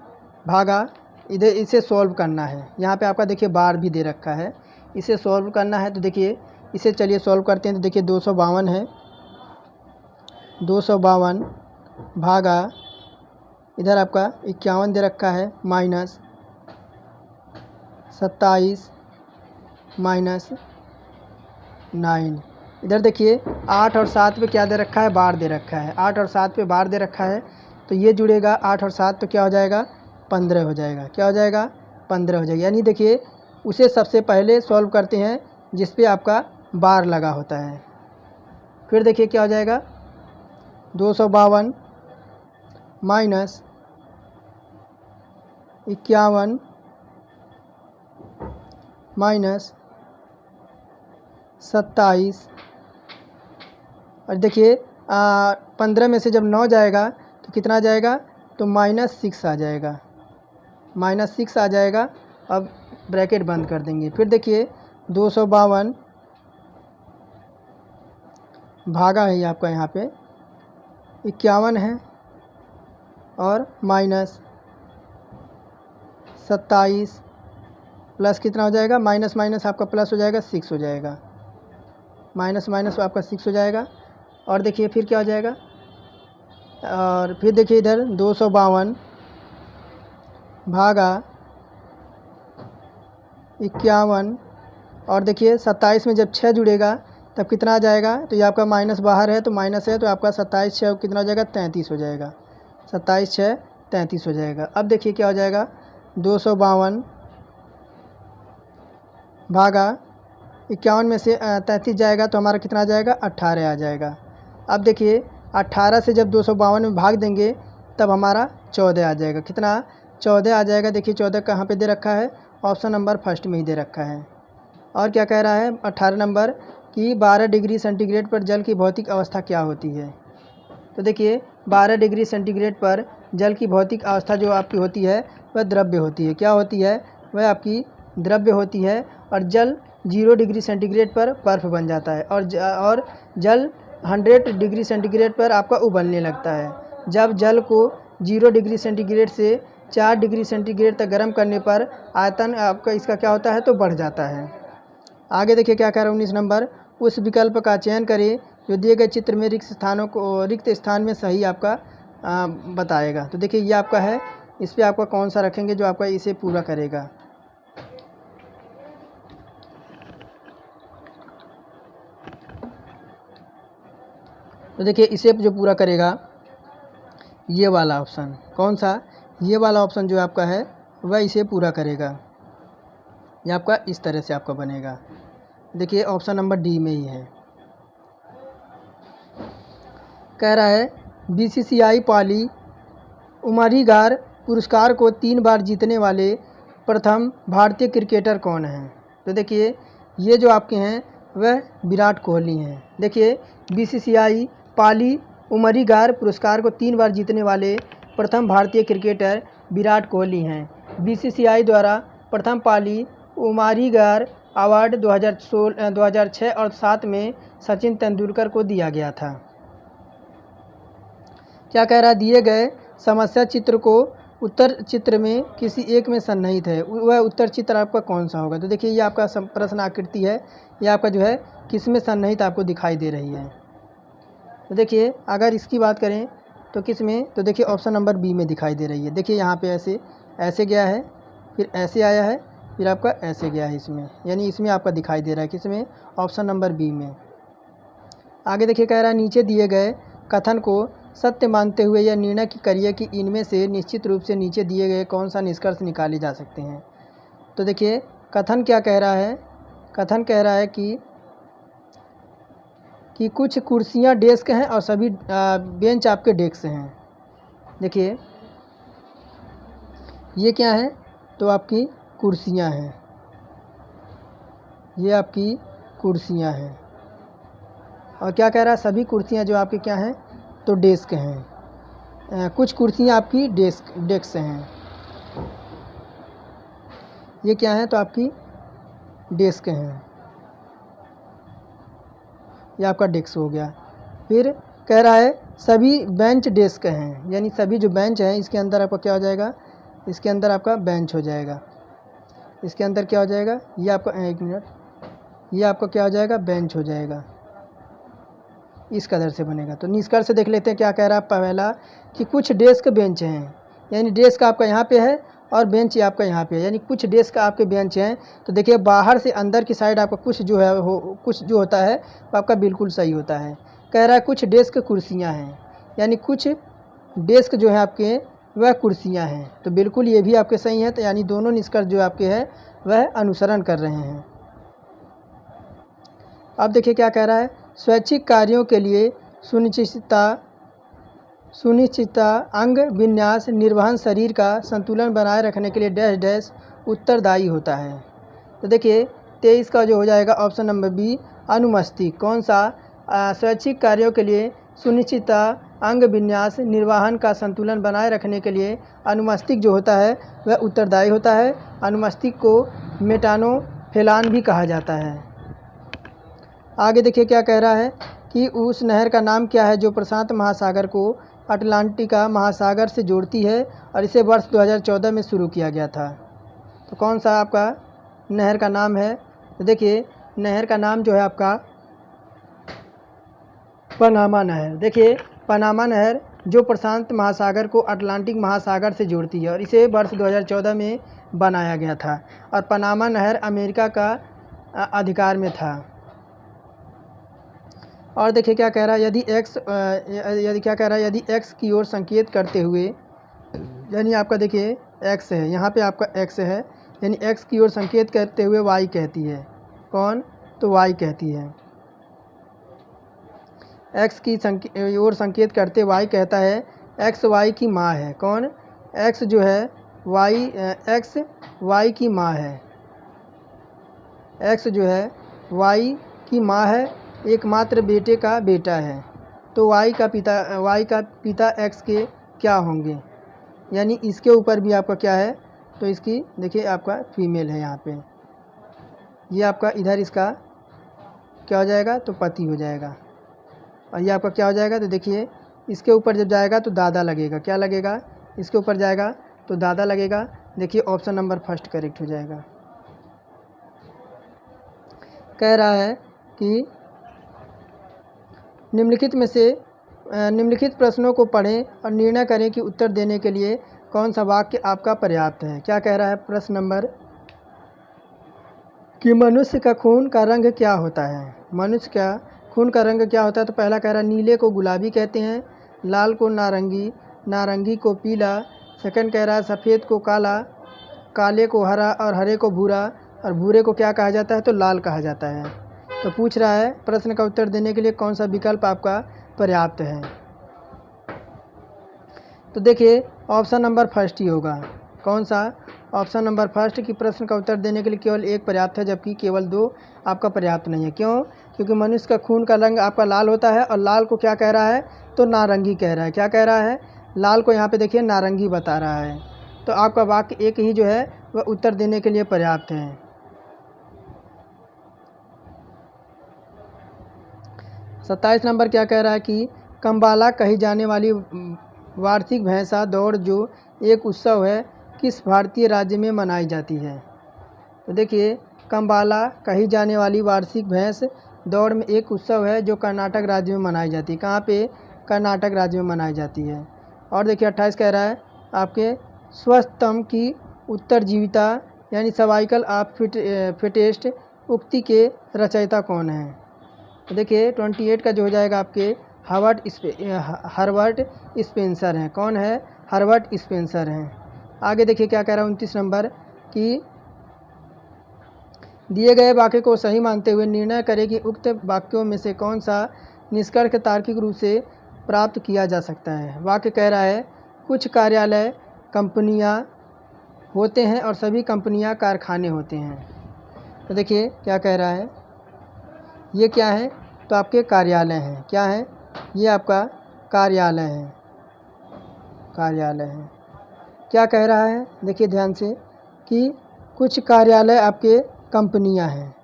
भागा, इधर इसे सॉल्व करना है। यहाँ पे आपका देखिए बार भी दे रखा है, इसे सॉल्व करना है। तो देखिए इसे चलिए सॉल्व करते हैं। तो देखिए 252 है, 252 भागा इधर आपका 51 दे रखा है, माइनस 27 माइनस 9। इधर देखिए 8 और 7 पे क्या दे रखा है? बार दे रखा है। 8 और 7 पे बार दे रखा है, तो ये जुड़ेगा 8 और 7 तो क्या हो जाएगा? 15 हो जाएगा। क्या हो जाएगा? 15 हो जाएगा। यानी देखिए उसे सबसे पहले सॉल्व करते हैं जिस पे आपका बार लगा होता है। फिर देखिए क्या हो जाएगा? 252 माइनस 51 माइनस 27, और देखिए 15 में से जब 9 जाएगा तो कितना आ जाएगा? तो -6 आ जाएगा, -6 आ जाएगा। अब ब्रैकेट बंद कर देंगे। फिर देखिए 252 भागा है ये आपका यहाँ पे 51 है और माइनस 27 प्लस कितना हो जाएगा, माइनस माइनस आपका प्लस हो जाएगा, 6 हो जाएगा, माइनस माइनस आपका 6 हो जाएगा। और देखिए फिर क्या हो जाएगा, और फिर देखिए इधर 252 भागा 51, और देखिए 27 में जब 6 जुड़ेगा तब कितना आ जाएगा, तो ये आपका माइनस बाहर है तो माइनस है, तो आपका 27 6 कितना हो जाएगा, 33 हो जाएगा, 27 6 33 हो जाएगा। अब देखिए क्या हो जाएगा, 252 भागा 51 में से 33 जाएगा तो हमारा कितना आ जाएगा, 18 आ जाएगा। अब देखिए 18 से जब 252 में भाग देंगे तब हमारा 14 आ जाएगा, कितना 14 आ जाएगा। देखिए 14 कहाँ पे दे रखा है, ऑप्शन नंबर फर्स्ट में ही दे रखा है। और क्या कह रहा है 18 नंबर कि 12 डिग्री सेंटीग्रेड पर जल की भौतिक अवस्था क्या होती है। तो देखिए 12 डिग्री सेंटीग्रेड पर जल की भौतिक अवस्था जो आपकी होती है वह द्रव्य होती है। क्या होती है, वह आपकी द्रव्य होती है। और जल 0 डिग्री सेंटीग्रेड पर बर्फ़ बन जाता है, और जल 100 डिग्री सेंटीग्रेड पर आपका उबलने लगता है। जब जल को 0 डिग्री सेंटीग्रेड से 4 डिग्री सेंटीग्रेड तक गर्म करने पर आयतन आपका इसका क्या होता है, तो बढ़ जाता है। आगे देखिए क्या कह रहा है 19 नंबर, उस विकल्प का चयन करें जो दिए गए चित्र में रिक्त स्थान में सही आपका बताएगा। तो देखिए ये आपका है, इस पर आपका कौन सा रखेंगे जो आपका इसे पूरा करेगा। तो देखिए इसे जो पूरा करेगा ये वाला ऑप्शन, कौन सा, ये वाला ऑप्शन जो आपका है वह इसे पूरा करेगा। ये आपका इस तरह से आपका बनेगा। देखिए ऑप्शन नंबर डी में ही है। कह रहा है बीसीसीआई पाली उमरीगार पुरस्कार को 3 बार जीतने वाले प्रथम भारतीय क्रिकेटर कौन हैं। तो देखिए ये जो आपके हैं वह विराट कोहली हैं। देखिए बीसीसीआई पाली उमरीगार पुरस्कार को 3 बार जीतने वाले प्रथम भारतीय क्रिकेटर विराट कोहली हैं। बीसीसीआई द्वारा प्रथम पाली उमरीगार अवार्ड 2006 और 7 में सचिन तेंदुलकर को दिया गया था। क्या कह रहा है, दिए गए समस्या चित्र को उत्तर चित्र में किसी एक में सन्निहित है, वह उत्तर चित्र आपका कौन सा होगा। तो देखिए ये आपका प्रश्न आकृति है, ये आपका जो है किस में सन्निहित आपको दिखाई दे रही है। तो देखिए अगर इसकी बात करें तो किस में, तो देखिए ऑप्शन नंबर बी में दिखाई दे रही है। देखिए यहाँ पे ऐसे गया है, फिर ऐसे आया है, फिर आपका ऐसे गया है इसमें, यानी इसमें आपका दिखाई दे रहा है किस में, ऑप्शन नंबर बी में। आगे देखिए कह रहा है नीचे दिए गए कथन को सत्य मानते हुए यह निर्णय करिए कि इनमें से निश्चित रूप से नीचे दिए गए कौन सा निष्कर्ष निकाले जा सकते हैं। तो देखिए कथन क्या कह रहा है, कथन कह रहा है कि कुछ कुर्सियां डेस्क हैं और सभी बेंच आपके डेस्क हैं। देखिए ये क्या है, तो आपकी कुर्सियां हैं, ये आपकी कुर्सियां हैं। और क्या कह रहा है, सभी कुर्सियां जो आपकी क्या हैं, तो डेस्क हैं। कुछ कुर्सियां आपकी डेस्क हैं, ये क्या है, तो आपकी डेस्क हैं, ये आपका डेस्क हो गया। फिर कह रहा है सभी बेंच डेस्क हैं, यानी सभी जो बेंच हैं इसके अंदर आपका क्या हो जाएगा, इसके अंदर आपका बेंच हो जाएगा। इसके अंदर क्या हो जाएगा, ये आपका, एक मिनट, ये आपका क्या हो जाएगा, बेंच हो जाएगा, इस कदर से बनेगा। तो निष्कर्ष देख लेते हैं क्या कह रहा है। पहला कि कुछ डेस्क बेंच हैं, यानी डेस्क आपका यहाँ पे है और बेंच आपका यहाँ पे है, यानी कुछ डेस्क आपके बेंच हैं। तो देखिए बाहर से अंदर की साइड आपका कुछ जो है कुछ जो होता है वो आपका बिल्कुल सही होता है। कह रहा है कुछ डेस्क कुर्सियाँ हैं, यानी कुछ डेस्क जो है आपके वह कुर्सियाँ हैं, तो बिल्कुल ये भी आपके सही हैं। तो यानी दोनों निष्कर्ष जो आपके हैं वह अनुसरण कर रहे हैं। अब देखिए क्या कह रहा है, स्वैच्छिक कार्यों के लिए सुनिश्चितता अंग विन्यास निर्वहन शरीर का संतुलन बनाए रखने के लिए डैश डैश उत्तरदायी होता है। तो देखिए 23 का जो हो जाएगा ऑप्शन नंबर बी अनुमस्तिष्क। कौन सा, स्वैच्छिक कार्यों के लिए सुनिश्चितता अंग विन्यास निर्वहन का संतुलन बनाए रखने के लिए अनुमस्तिष्क जो होता है वह उत्तरदायी होता है। अनुमस्तिष्क को मेटानोफेलान भी कहा जाता है। आगे देखिए क्या कह रहा है कि उस नहर का नाम क्या है जो प्रशांत महासागर को अटलांटिका महासागर से जोड़ती है और इसे वर्ष 2014 में शुरू किया गया था। तो कौन सा आपका नहर का नाम है? तो देखिए नहर का नाम जो है आपका पनामा नहर। देखिए पनामा नहर जो प्रशांत महासागर को अटलांटिक महासागर से जोड़ती है और इसे वर्ष 2014 में बनाया गया था और पनामा नहर अमेरिका का अधिकार में था। और देखिए क्या कह रहा है, यदि एक्स की ओर संकेत करते हुए, यानी आपका देखिए एक्स है, यहाँ पे आपका एक्स है, यानी एक्स की ओर संकेत करते हुए वाई कहती है। कौन? तो वाई कहती है। एक्स की ओर संकेत करते वाई कहता है एक्स वाई की माँ है। कौन? एक्स जो है वाई, एक्स वाई की माँ है। एक्स जो है वाई की माँ है, एकमात्र बेटे का बेटा है। तो वाई का पिता एक्स के क्या होंगे? यानी इसके ऊपर भी आपका क्या है, तो इसकी देखिए आपका फीमेल है यहाँ पे, ये आपका इधर इसका क्या हो जाएगा, तो पति हो जाएगा। और ये आपका क्या हो जाएगा, तो देखिए इसके ऊपर जब जाएगा तो दादा लगेगा। क्या लगेगा? इसके ऊपर जाएगा तो दादा लगेगा। देखिए ऑप्शन नंबर फर्स्ट करेक्ट हो जाएगा। कह रहा है कि निम्नलिखित प्रश्नों को पढ़ें और निर्णय करें कि उत्तर देने के लिए कौन सा वाक्य आपका पर्याप्त है। क्या कह रहा है प्रश्न नंबर कि मनुष्य का खून का रंग क्या होता है? मनुष्य का खून का रंग क्या होता है? तो पहला कह रहा है नीले को गुलाबी कहते हैं, लाल को नारंगी, नारंगी को पीला। सेकंड कह रहा है सफ़ेद को काला, काले को हरा और हरे को भूरा, और भूरे को क्या कहा जाता है, तो लाल कहा जाता है। तो पूछ रहा है प्रश्न का उत्तर देने के लिए कौन सा विकल्प आपका पर्याप्त है। तो देखिए ऑप्शन नंबर फर्स्ट ही होगा। कौन सा? ऑप्शन नंबर फर्स्ट कि प्रश्न का उत्तर देने के लिए केवल एक पर्याप्त है, जबकि केवल दो आपका पर्याप्त नहीं है। क्यों? क्योंकि मनुष्य का खून का रंग आपका लाल होता है और लाल को क्या कह रहा है, तो नारंगी कह रहा है। क्या कह रहा है? लाल को यहाँ पे देखिए नारंगी बता रहा है। तो आपका वाक्य एक ही जो है वह उत्तर देने के लिए पर्याप्त है। 27 नंबर क्या कह रहा है कि कंबाला कही जाने वाली वार्षिक भैंसा दौड़ जो एक उत्सव है किस भारतीय राज्य में मनाई जाती है? तो देखिए कंबाला कही जाने वाली वार्षिक भैंस दौड़ में एक उत्सव है जो कर्नाटक राज्य में मनाई जाती है। कहाँ पे? कर्नाटक राज्य में मनाई जाती है। और देखिए 28 कह रहा है आपके स्वस्थतम की उत्तरजीविता यानी सर्वाइकल ऑफ फिटेस्ट उक्ति के रचयिता कौन है? तो देखिए 28 का जो हो जाएगा आपके हर्बर्ट स्पेंसर हैं। कौन है? हर्बर्ट स्पेंसर हैं। आगे देखिए क्या कह रहा है 29 नंबर कि दिए गए वाक्य को सही मानते हुए निर्णय करें कि उक्त वाक्यों में से कौन सा निष्कर्ष तार्किक रूप से प्राप्त किया जा सकता है। वाक्य कह रहा है कुछ कार्यालय कंपनियां होते हैं और सभी कंपनियां कारखाने होते हैं। तो देखिए क्या कह रहा है, ये क्या है, तो आपके कार्यालय हैं। क्या है? ये आपका कार्यालय है, कार्यालय है। क्या कह रहा है देखिए ध्यान से कि कुछ कार्यालय आपके कंपनियां हैं।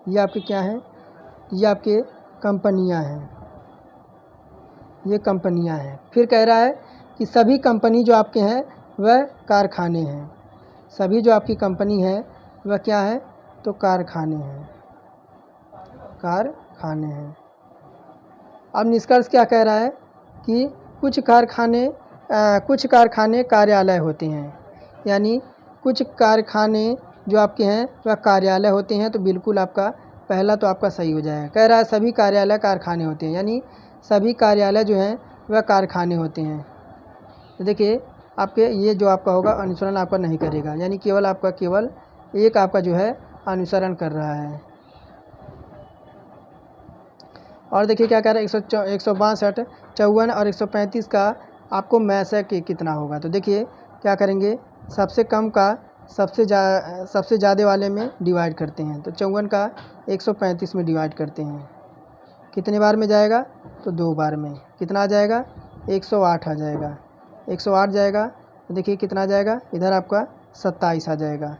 ये आपके क्या हैं? ये आपके कंपनियां हैं, ये कंपनियां हैं। फिर कह रहा है कि सभी कंपनी जो आपके हैं वह कारखाने हैं। सभी जो आपकी कंपनी है वह क्या है, तो कारखाने हैं, कारखाने हैं। अब निष्कर्ष क्या कह रहा है कि कुछ कारखाने कार्यालय होते हैं, यानी कुछ कारखाने जो आपके हैं वह कार्यालय होते हैं। तो बिल्कुल आपका पहला तो आपका सही हो जाएगा। कह रहा है सभी कार्यालय कारखाने होते हैं, यानी सभी कार्यालय जो हैं वह कारखाने होते हैं। तो देखिए आपके ये जो आपका होगा अनुसरण आपका नहीं करेगा, यानी केवल एक आपका जो है अनुसरण कर रहा है। और देखिए क्या कह रहा है 162, 54 और 135 का आपको मैसे के कितना होगा। तो देखिए क्या करेंगे, सबसे कम का सबसे ज़्यादा वाले में डिवाइड करते हैं। तो 54 का 135 में डिवाइड करते हैं। कितने बार में जाएगा, तो 2 बार में। कितना आ जाएगा, 108 आ जाएगा। 108 जाएगा तो देखिए कितना आ जाएगा, इधर आपका 27 आ जाएगा।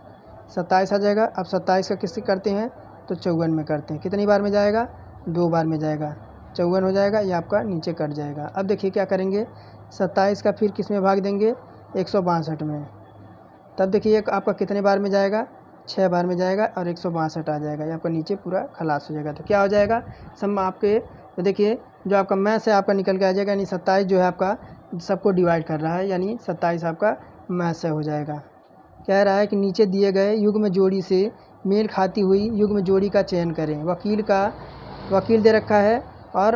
27 आ जाएगा। अब 27 का किससे करते हैं, तो 54 में करते हैं। कितनी बार में जाएगा, 2 बार में जाएगा। 54 हो जाएगा, ये आपका नीचे कट जाएगा। अब देखिए क्या करेंगे, 27 का फिर किस में भाग देंगे, 162 में। तब देखिए आपका कितने बार में जाएगा, 6 बार में जाएगा और 162 आ जाएगा। ये आपका नीचे पूरा खलास हो जाएगा। तो क्या हो जाएगा सम आपके, तो देखिए जो आपका मैथ है आपका निकल के आ जाएगा, यानी 27 जो है आपका सबको डिवाइड कर रहा है, यानी 27 आपका मैथ से हो जाएगा। कह रहा है कि नीचे दिए गए युग्म जोड़ी से मेल खाती हुई युग्म जोड़ी का चयन करें। वकील दे रखा है और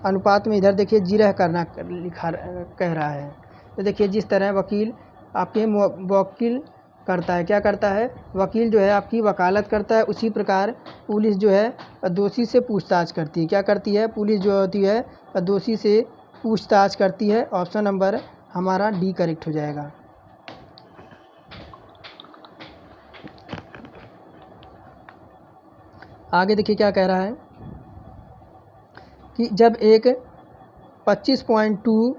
अनुपात में इधर देखिए 0 करना लिखा कह रहा है। तो देखिए जिस तरह वकील आपके वकील करता है, क्या करता है, वकील जो है आपकी वकालत करता है, उसी प्रकार पुलिस जो है दोषी से पूछताछ करती है। क्या करती है, पुलिस जो होती है दोषी से पूछताछ करती है। ऑप्शन नंबर हमारा डी करेक्ट हो जाएगा। आगे देखिए क्या कह रहा है कि जब एक 25.2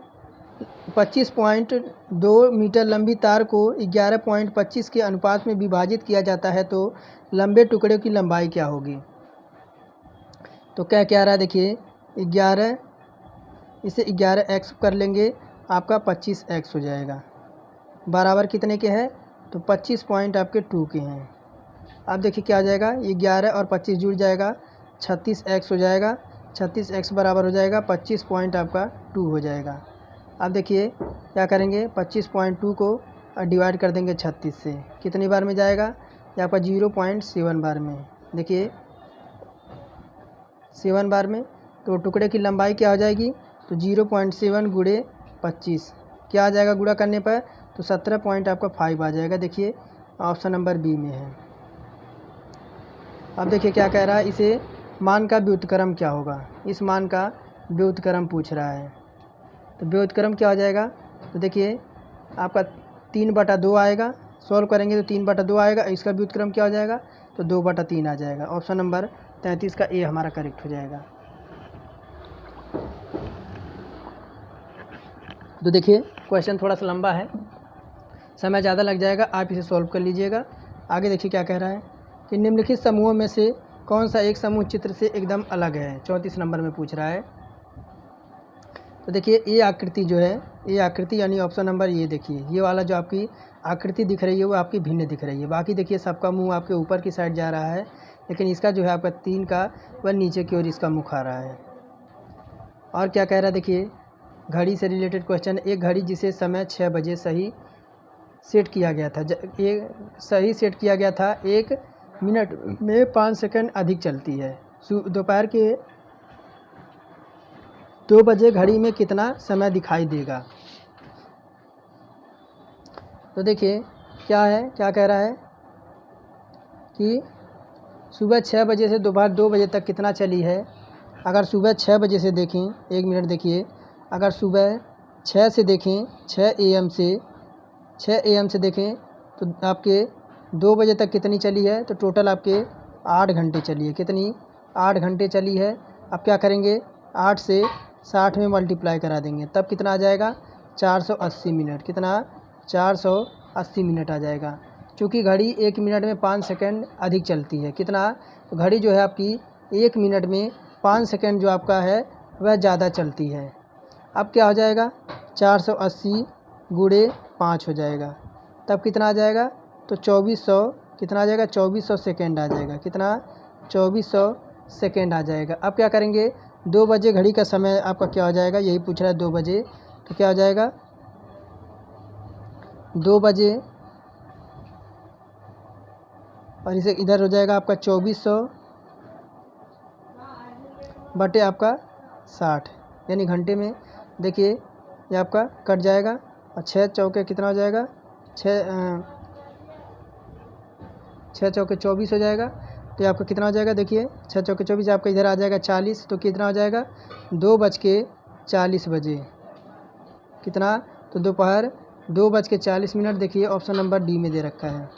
मीटर लंबी तार को 11.25 के अनुपात में विभाजित किया जाता है तो लंबे टुकड़े की लंबाई क्या होगी। तो क्या कह रहा है, देखिए 11 इसे 11x कर लेंगे, आपका 25x हो जाएगा। बराबर कितने के हैं, तो 25 पॉइंट आपके 2 के हैं। अब देखिए क्या आ जाएगा, 11 और 25 जुड़ जाएगा, 36x हो जाएगा। 36x बराबर हो जाएगा 25 पॉइंट आपका 2 हो जाएगा। अब देखिए क्या करेंगे, 25.2 को डिवाइड कर देंगे 36 से, कितनी बार में जाएगा, ये आपका 0.7 बार में। देखिए 7 बार में, तो टुकड़े की लंबाई क्या हो जाएगी, तो 0.7 गुणे 25 क्या आ जाएगा गुणा करने पर, तो 17 पॉइंट आपका 5 आ जाएगा। देखिए ऑप्शन नंबर बी में है। अब देखिए क्या कह रहा है, इसे मान का व्युत्क्रम क्या होगा, इस मान का व्युत्क्रम पूछ रहा है। तो व्युत्क्रम क्या हो जाएगा, तो देखिए आपका 3/2 आएगा, सॉल्व करेंगे तो 3/2 आएगा। इसका व्युत्क्रम क्या हो जाएगा, तो 2/3 आ जाएगा। ऑप्शन नंबर 33 का ए हमारा करेक्ट हो जाएगा। तो देखिए क्वेश्चन थोड़ा सा लंबा है, समय ज़्यादा लग जाएगा, आप इसे सॉल्व कर लीजिएगा। आगे देखिए क्या कह रहा है कि निम्नलिखित समूहों में से कौन सा एक समूह चित्र से एकदम अलग है, 34 नंबर में पूछ रहा है। तो देखिए ये आकृति जो है, ये आकृति यानी ऑप्शन नंबर ये देखिए, ये वाला जो आपकी आकृति दिख रही है वो आपकी भिन्न दिख रही है। बाकी देखिए सबका मुंह आपके ऊपर की साइड जा रहा है, लेकिन इसका जो है आपका 3 का वह नीचे की ओर इसका मुख आ रहा है। और क्या कह रहा है, देखिए घड़ी से रिलेटेड क्वेश्चन, एक घड़ी जिसे समय 6 बजे सही सेट किया गया था, ये सही सेट किया गया था, 1 मिनट में 5 सेकंड अधिक चलती है। दोपहर के 2 बजे घड़ी में कितना समय दिखाई देगा। तो देखिए क्या है, क्या कह रहा है कि सुबह 6 बजे से दोपहर 2 बजे तक कितना चली है। अगर सुबह 6 बजे से देखें, 1 मिनट देखिए, अगर सुबह 6 से देखें, 6 AM से देखें तो आपके 2 बजे तक कितनी चली है, तो टोटल आपके 8 घंटे चली है। कितनी, 8 घंटे चली है। अब क्या करेंगे, 8 से 60 में मल्टीप्लाई करा देंगे, तब कितना आ जाएगा, 480 मिनट। कितना, 480 मिनट आ जाएगा। चूँकि घड़ी 1 मिनट में 5 सेकंड अधिक चलती है, कितना, तो घड़ी जो है आपकी 1 मिनट में 5 सेकंड जो आपका है वह ज़्यादा चलती है। अब क्या हो जाएगा, 480 गुणे 5 हो जाएगा, तब कितना आ जाएगा, तो 2400 कितना आ जाएगा, 2400 सेकेंड आ जाएगा। कितना, 2400 सेकेंड आ जाएगा। अब क्या करेंगे, 2 बजे घड़ी का समय आपका क्या हो जाएगा, यही पूछ रहा है 2 बजे, तो क्या हो जाएगा, 2 बजे और इसे इधर हो जाएगा आपका 2400 बटे आपका 60, यानी घंटे में देखिए ये आपका कट जाएगा और 6 चौके कितना हो जाएगा, 6 चौके 24 हो जाएगा। तो आपका कितना हो जाएगा, देखिए 6 चौके 24 आपका इधर आ जाएगा 40, तो कितना हो जाएगा, 2:40 बजे। कितना, तो दोपहर 2:40। देखिए ऑप्शन नंबर डी में दे रखा है।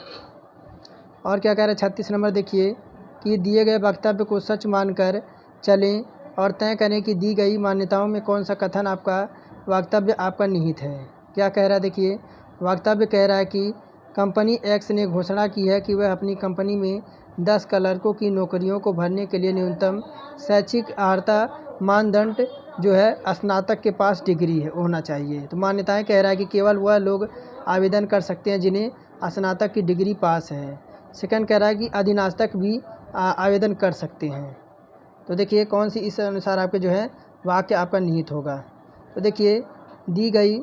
और क्या कह रहा है 36 नंबर, देखिए कि दिए गए वक्तव्य को सच मानकर चलें और तय करें कि दी गई मान्यताओं में कौन सा कथन आपका वक्तव्य आपका निहित है। क्या कह रहा है, देखिए वक्तव्य कह रहा है कि कंपनी एक्स ने घोषणा की है कि वह अपनी कंपनी में 10 क्लर्कों की नौकरियों को भरने के लिए न्यूनतम शैक्षिक अर्हता मानदंड जो है स्नातक के पास डिग्री है होना चाहिए। तो मान्यताएं कह रहा है कि केवल वह लोग आवेदन कर सकते हैं जिन्हें स्नातक की डिग्री पास है। सेकंड कह रहा है कि अधीनस्थक भी आवेदन कर सकते हैं। तो देखिए कौन सी इस अनुसार आपके जो है वाक्य आपका निहित होगा। तो देखिए दी गई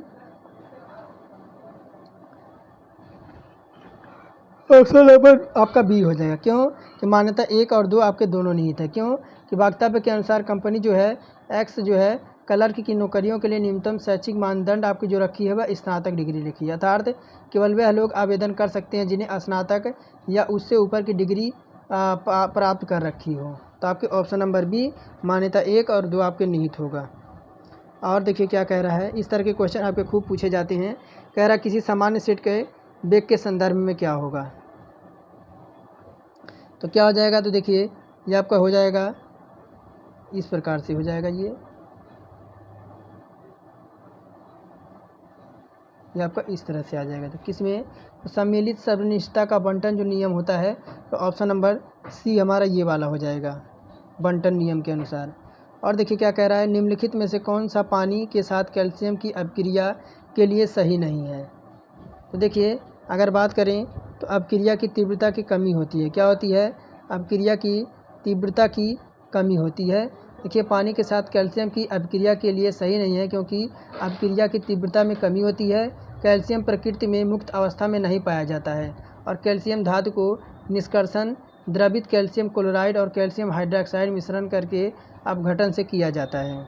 ऑप्शन नंबर आपका बी हो जाएगा। क्यों कि मान्यता 1 और 2 आपके दोनों निहित है। क्यों कि वक्तव्य के अनुसार कंपनी जो है एक्स जो है क्लर्क की नौकरियों के लिए न्यूनतम शैक्षिक मानदंड आपकी जो रखी है वह स्नातक डिग्री लिखी है। अर्थात केवल वह लोग आवेदन कर सकते हैं जिन्हें स्नातक या उससे ऊपर की डिग्री प्राप्त कर रखी हो। तो आपके ऑप्शन नंबर बी मान्यता 1 और 2 आपके निहित होगा। और देखिए क्या कह रहा है, इस तरह के क्वेश्चन आपके खूब पूछे जाते हैं। कह रहा है किसी सामान्य सेट के वेग के संदर्भ में क्या होगा। तो क्या हो जाएगा, तो देखिए ये आपका हो जाएगा इस प्रकार से हो जाएगा। ये आपका इस तरह से आ जाएगा। तो किसमें तो सम्मिलित सर्वनिष्ठता का बंटन जो नियम होता है, तो ऑप्शन नंबर सी हमारा ये वाला हो जाएगा बंटन नियम के अनुसार। और देखिए क्या कह रहा है, निम्नलिखित में से कौन सा पानी के साथ कैल्शियम की अपक्रिया के लिए सही नहीं है। तो देखिए अगर बात करें तो अपक्रिया की तीव्रता की कमी होती है। क्या होती है, अपक्रिया की तीव्रता की कमी होती है। देखिए पानी के साथ कैल्शियम की अपक्रिया के लिए सही नहीं है क्योंकि अपक्रिया की तीव्रता में कमी होती है। कैल्शियम प्रकृति में मुक्त अवस्था में नहीं पाया जाता है और कैल्शियम धातु को निष्कर्षण द्रवित कैल्शियम क्लोराइड और कैल्शियम हाइड्रोक्साइड मिश्रण करके अपघटन से किया जाता है।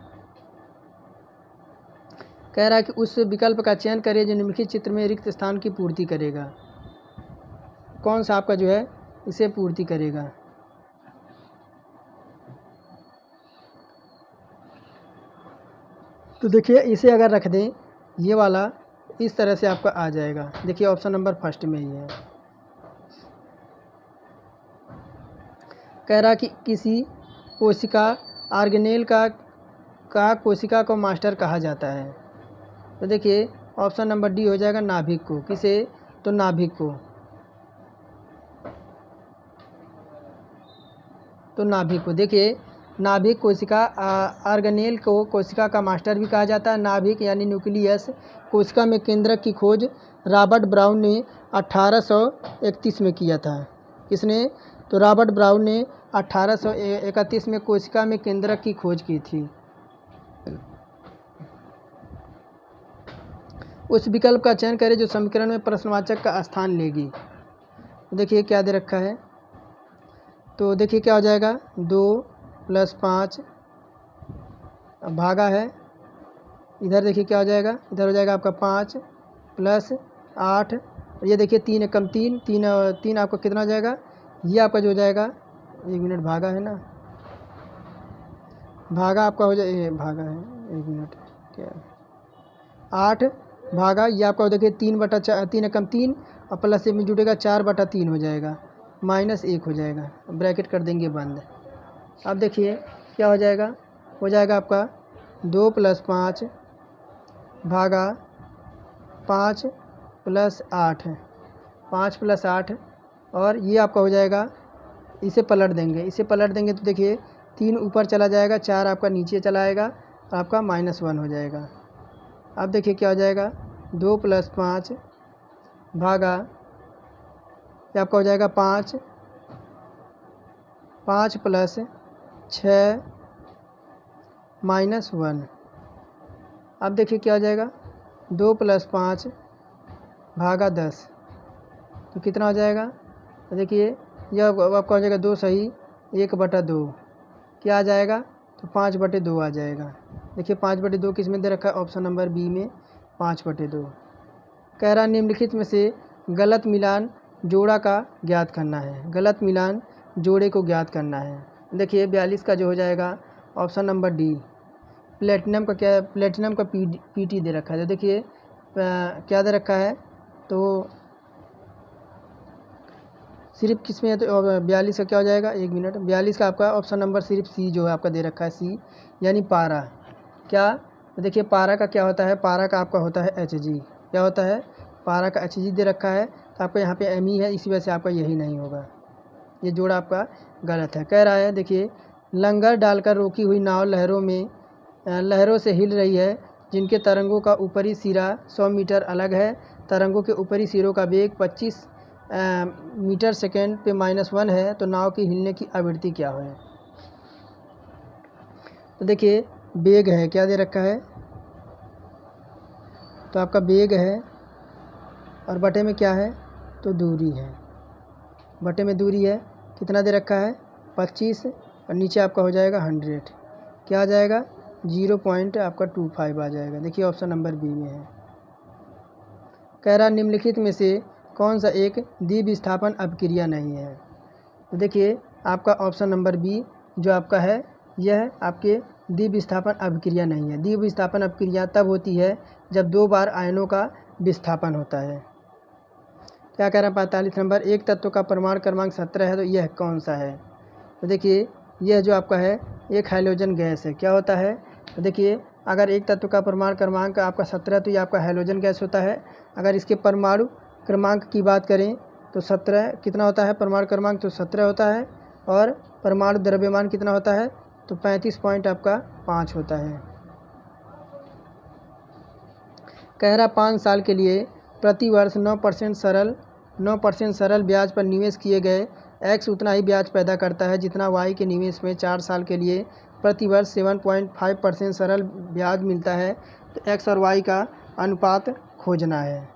कह रहा है कि उस विकल्प का चयन करें जो निम्नलिखित चित्र में रिक्त स्थान की पूर्ति करेगा। कौन सा आपका जो है इसे पूर्ति करेगा। तो देखिए इसे अगर रख दें ये वाला इस तरह से आपका आ जाएगा। देखिए ऑप्शन नंबर फर्स्ट में ही है। कह रहा कि किसी कोशिका ऑर्गेनेल का कोशिका को मास्टर कहा जाता है। तो देखिए ऑप्शन नंबर डी हो जाएगा नाभिक को। किसे, तो नाभिक को। तो नाभिक को देखिए नाभिक कोशिका ऑर्गेनेल को कोशिका का मास्टर भी कहा जाता है। नाभिक यानी न्यूक्लियस कोशिका में केंद्रक की खोज रॉबर्ट ब्राउन ने 1831 में किया था। किसने, तो रॉबर्ट ब्राउन ने 1831 में कोशिका में केंद्रक की खोज की थी। उस विकल्प का चयन करें जो समीकरण में प्रश्नवाचक का स्थान लेगी। देखिए क्या दे रखा है, तो देखिए क्या हो जाएगा 2 + 5 भागा है, इधर देखिए क्या हो जाएगा, इधर हो जाएगा आपका 5 + 8। ये देखिए 3 कम 3 3 3 आपका कितना हो जाएगा, ये आपका जो हो जाएगा 1 मिनट भागा है ना, भागा आपका हो जाए भागा है 1 मिनट क्या 8 भागा ये आपका देखिए 3/4 3 कम 3 और प्लस में जुटेगा 4/3 हो जाएगा, -1 हो जाएगा, ब्रैकेट कर देंगे बंद। अब देखिए क्या हो जाएगा, हो जाएगा आपका 2 + 5 भागा 5 + 8 5 + 8 और ये आपका हो जाएगा, इसे पलट देंगे तो देखिए 3 ऊपर चला जाएगा, 4 आपका नीचे चला आएगा, आपका -1 हो जाएगा। अब देखिए क्या हो जाएगा 2 + 5 भागा ये आपका हो जाएगा 5 + 6 -1। अब देखिए क्या हो जाएगा 2 + 5 भागा 10 तो कितना हो जाएगा, तो देखिए यह आपका हो जाएगा 2 सही 1/2 क्या आ जाएगा, तो 5/2 आ जाएगा। देखिए 5/2 किस में दे रखा है, ऑप्शन नंबर बी में 5/2। कह रहा निम्नलिखित में से गलत मिलान जोड़ा का ज्ञात करना है। गलत मिलान जोड़े को ज्ञात करना है। देखिए 42 का जो हो जाएगा ऑप्शन नंबर डी। प्लेटिनम का क्या, प्लेटिनम का पीटी दे रखा है। तो देखिए क्या दे रखा है, तो सिर्फ किस में है, तो 42 का क्या हो जाएगा 1 मिनट 42 का आपका ऑप्शन नंबर सिर्फ सी जो है आपका दे रखा है, सी यानी पारा। क्या, तो देखिए पारा का क्या होता है, पारा का आपका होता है Hg। क्या होता है, पारा का Hg दे रखा है, तो आपका यहाँ पे Me है, इसी वजह से आपका यही नहीं होगा, ये जोड़ा आपका गलत है। कह रहा है देखिए लंगर डालकर रोकी हुई नाव लहरों से हिल रही है जिनके तरंगों का ऊपरी सिरा 100 मीटर अलग है तरंगों के ऊपरी सिरों का वेग 25 मीटर सेकेंड पे -1 है तो नाव की हिलने की आवृत्ति क्या है। तो देखिए वेग है, क्या दे रखा है, तो आपका वेग है और बटे में क्या है, तो दूरी है। बटे में दूरी है, कितना दे रखा है, 25 और नीचे आपका हो जाएगा 100, क्या आ जाएगा 0.25 आ जाएगा। देखिए ऑप्शन नंबर बी में है। कह रहा निम्नलिखित में से कौन सा एक द्विविस्थापन अपक्रिया नहीं है। तो देखिए आपका ऑप्शन नंबर बी जो आपका है यह आपके द्विविस्थापन अपक्रिया नहीं है। द्विविस्थापन अपक्रिया तब होती है जब 2 बार आयनों का विस्थापन होता है। क्या कह रहा है 45 नंबर, एक तत्व का परमाणु क्रमांक 17 है तो यह कौन सा है। तो देखिए यह जो आपका है एक हाइड्रोजन गैस है। क्या होता है, तो देखिए अगर एक तत्व का परमाणु क्रमांक आपका 17 तो ये आपका हाइड्रोजन गैस होता है। अगर इसके परमाणु क्रमांक की बात करें तो 17 कितना होता है, परमाणु क्रमांक तो 17 होता है और परमाणु द्रव्यमान कितना होता है, तो 35 पॉइंट आपका 5 होता है। कह रहा 5 साल के लिए प्रति वर्ष 9% सरल ब्याज पर निवेश किए गए एक्स उतना ही ब्याज पैदा करता है जितना वाई के निवेश में 4 साल के लिए प्रति वर्ष 7.5% सरल ब्याज मिलता है। तो एक्स और वाई का अनुपात खोजना है।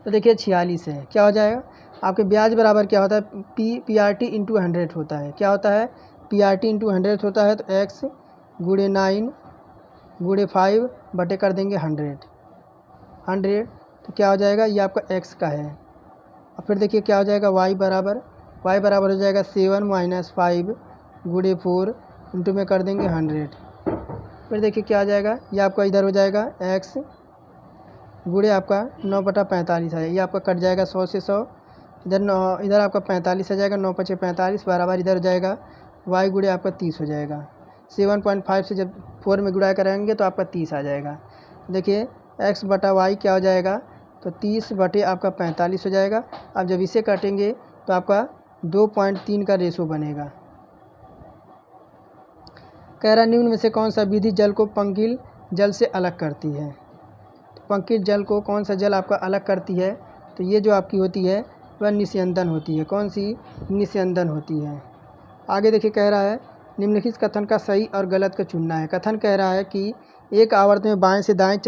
तो देखिए 46 है, क्या हो जाएगा, आपके ब्याज बराबर क्या होता है, PRT इंटू 100 होता है। क्या होता है, PRT इंटू 100 होता है। तो x गुणे 9 गुणे 5 बटे कर देंगे 100, तो क्या हो जाएगा, ये आपका x का है। और फिर देखिए क्या हो जाएगा, y बराबर हो जाएगा 7 - 5 गुणे 4 इंटू में कर देंगे 100। फिर देखिए क्या आ जाएगा, ये आपका इधर हो जाएगा x गुणे आपका 9/45 है। ये आपका कट जाएगा 100 से 100, इधर आपका 45 आ जाएगा, 9 × 5 = 45 बराबर इधर हो जाएगा y गुणे आपका 30 हो जाएगा। 7.5 से जब 4 में गुणा करेंगे तो आपका 30 आ जाएगा। देखिए x बटा y क्या हो जाएगा, तो 30 बटे आपका 45 हो जाएगा। अब जब इसे काटेंगे तो आपका 2.3 का रेशो बनेगा। कह रहा निम्न में से कौन सा विधि जल को पंकिल जल से अलग करती है। तो पंकिल जल को कौन सा जल आपका अलग करती है, तो ये जो आपकी होती है वह निस्यंदन होती है। कौन सी, निस्यंदन होती है। आगे देखिए कह रहा है निम्नलिखित कथन का सही और गलत का चुनना है। कथन कह रहा है कि एक आवर्त में बाएं से दाएं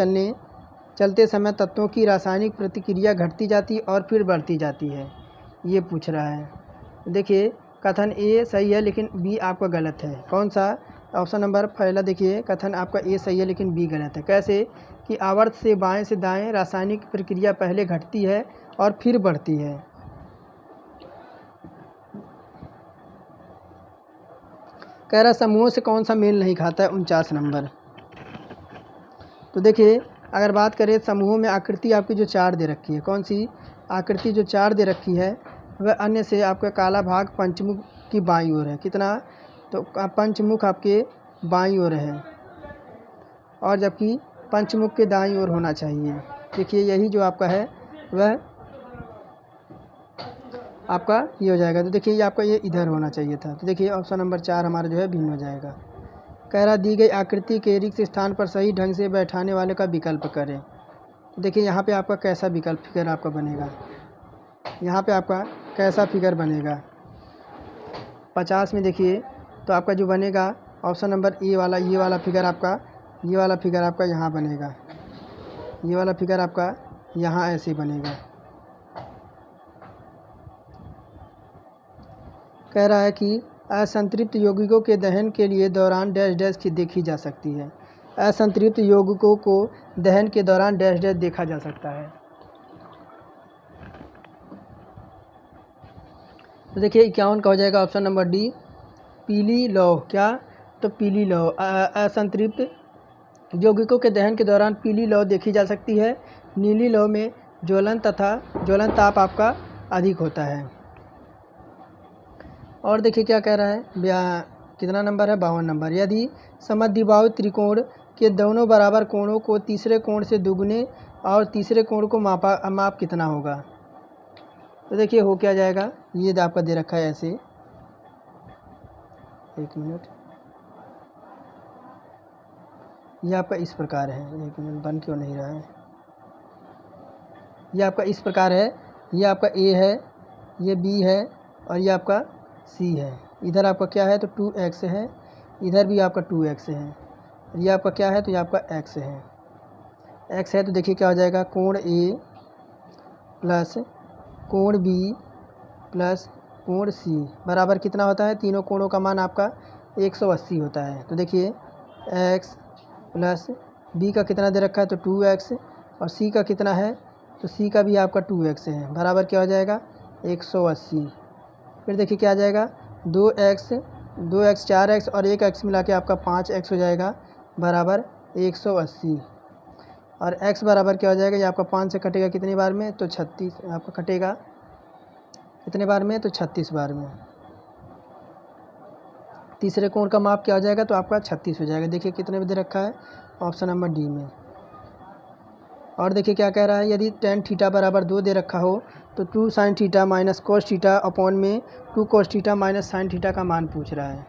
चलते समय तत्वों की रासायनिक प्रतिक्रिया घटती जाती और फिर बढ़ती जाती है, ये पूछ रहा है। देखिए कथन ए सही है लेकिन बी आपका गलत है। कौन सा, ऑप्शन नंबर पहला देखिए कथन आपका ए सही है लेकिन बी गलत है। कैसे कि आवर्त से बाएं से दाएं रासायनिक प्रक्रिया पहले घटती है और फिर बढ़ती है। कह रहा समूहों से कौन सा मेल नहीं खाता है, 49 नंबर। तो देखिए अगर बात करें समूहों में आकृति आपकी जो 4 दे रखी है, कौन सी आकृति जो 4 दे रखी है वह अन्य से आपका काला भाग पंचमुख की बाईं ओर है। कितना, तो पंचमुख आपके बाईं ओर है और जबकि पंचमुख के दाईं ओर होना चाहिए। देखिए यही जो आपका है वह आपका ये हो जाएगा। तो देखिए ये आपका ये इधर होना चाहिए था। तो देखिए ऑप्शन नंबर 4 हमारा जो है भिन्न हो जाएगा। कह रहा दी गई आकृति के रिक्त स्थान पर सही ढंग से बैठाने वाले का विकल्प करें। तो देखिए यहाँ पे आपका कैसा विकल्प फिगर आपका बनेगा, यहाँ पे आपका कैसा फिगर बनेगा 50 में। देखिए तो आपका जो बनेगा ऑप्शन नंबर ए वाला, ये वाला फिगर आपका यहाँ बनेगा, ये वाला फिगर आपका यहाँ ऐसे बनेगा। कह रहा है कि असंतृप्त यौगिकों के दहन के लिए दौरान डैश डैश की देखी जा सकती है। असंतृप्त यौगिकों को दहन के दौरान डैश डैश देखा जा सकता है। तो देखिए 51 का हो जाएगा ऑप्शन नंबर डी, पीली लौ। क्या, तो पीली लौ, असंतृप्त यौगिकों के दहन के दौरान पीली लौ देखी जा सकती है। नीली लौ में ज्वलन तथा ज्वलन ताप आपका अधिक होता है। और देखिए क्या कह रहा है, कितना नंबर है, 52 नंबर। यदि समद्विबाहु त्रिकोण के दोनों बराबर कोणों को तीसरे कोण से दुगने और तीसरे कोण को माप कितना होगा। तो देखिए हो क्या जाएगा, ये आपका दे रखा है ऐसे, एक मिनट, ये आपका इस प्रकार है, एक मिनट बन क्यों नहीं रहा है। ये आपका इस प्रकार है, ये आपका ए है, ये बी है और ये आपका सी है। इधर आपका क्या है तो 2x है, इधर भी आपका 2x है, ये आपका क्या है तो ये आपका x है। x है तो देखिए क्या हो जाएगा, कोण ए प्लस कोण बी प्लस कोण सी बराबर कितना होता है, तीनों कोणों का मान आपका 180 होता है। तो देखिए x प्लस बी का कितना दे रखा है तो 2x और सी का कितना है तो सी का भी आपका 2x है, बराबर क्या हो जाएगा 180। फिर देखिए क्या आ जाएगा 2x 4x और 1x मिला के आपका 5x हो जाएगा, बराबर 180। और x बराबर क्या हो जाएगा, ये आपका 5 से कटेगा कितनी बार में तो 36 आपका कटेगा, कितने बार में तो 36 बार में। तीसरे कोण का माप क्या हो जाएगा तो आपका 36 हो जाएगा। देखिए कितने में दे रखा है, ऑप्शन नंबर डी में। और देखिए क्या कह रहा है, यदि tan थीटा बराबर 2 दे रखा हो तो 2 sin theta minus cos theta upon में 2 cos theta minus sin theta का मान पूछ रहा है।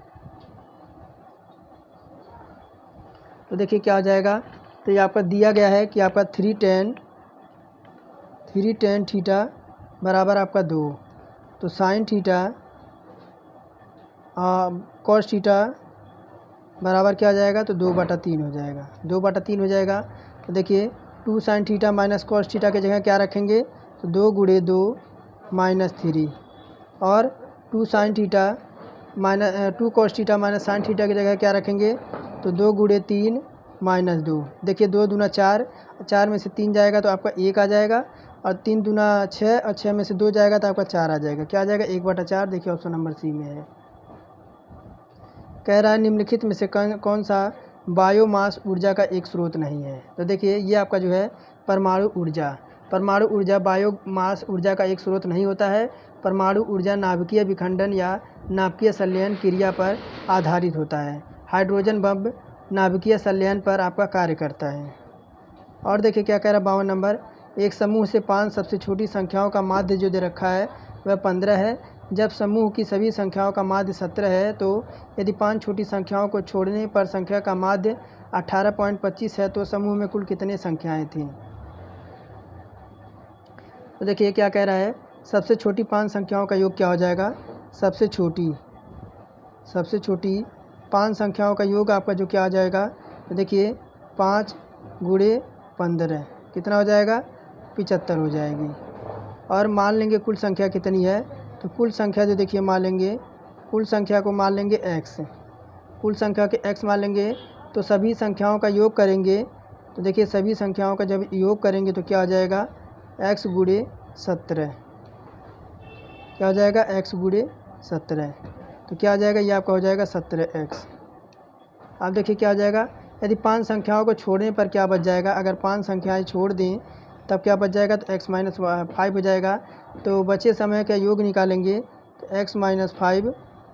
तो देखिए क्या हो जाएगा, तो ये आपका दिया गया है कि आपका 3 tan थीटा बराबर आपका 2, तो sin थीटा cos थीटा बराबर क्या हो जाएगा तो 2/3 हो जाएगा, 2/3 हो जाएगा। तो देखिए 2 sin theta minus cos theta की जगह क्या रखेंगे तो 2 × 2 - 3 और 2 sin theta minus 2 cos theta minus sin theta की जगह क्या रखेंगे तो 2 × 3 - 2। देखिए 2 दूना 4, 4 में से 3 जाएगा तो आपका 1 आ जाएगा और 3 दूना 6 और 6 में से 2 जाएगा तो आपका 4 आ जाएगा। क्या आ जाएगा 1/4। देखिए ऑप्शन नंबर सी में है। कह रहा है निम्नलिखित में से कौन सा बायोमास ऊर्जा का एक स्रोत नहीं है। तो देखिए ये आपका जो है परमाणु ऊर्जा बायोमास ऊर्जा का एक स्रोत नहीं होता है। परमाणु ऊर्जा नाभिकीय विखंडन या नाभिकीय संलयन क्रिया पर आधारित होता है। हाइड्रोजन बम नाभिकीय संलयन पर आपका कार्य करता है। और देखिए क्या कह रहा है 52 नंबर, एक समूह से 5 सबसे छोटी संख्याओं का माध्य जो दे रखा है वह 15 है। जब समूह की सभी संख्याओं का माध्य 17 है तो यदि 5 छोटी संख्याओं को छोड़ने पर संख्या का माध्य 18.25 है तो समूह में कुल कितनी संख्याएं थीं। तो देखिए क्या कह रहा है, सबसे छोटी 5 संख्याओं का योग क्या हो जाएगा, सबसे छोटी 5 संख्याओं का योग आपका जो क्या आ जाएगा तो देखिए 5 × 15 कितना हो जाएगा 75 हो जाएगी। और मान लेंगे कुल संख्या कितनी है तो कुल संख्या जो देखिए मान लेंगे, कुल संख्या को मान लेंगे x, कुल संख्या के x मान लेंगे तो सभी संख्याओं का योग करेंगे। तो देखिए सभी संख्याओं का जब योग करेंगे तो क्या हो जाएगा x × 17, क्या हो जाएगा x × 17, तो क्या आ जाएगा ये आपका हो जाएगा 17x। अब देखिए क्या हो जाएगा, यदि 5 संख्याओं को छोड़ने पर क्या बच जाएगा, अगर 5 संख्याएं छोड़ दें तब क्या बच जाएगा तो x - 5 हो जाएगा। तो बचे समय का योग निकालेंगे तो x - 5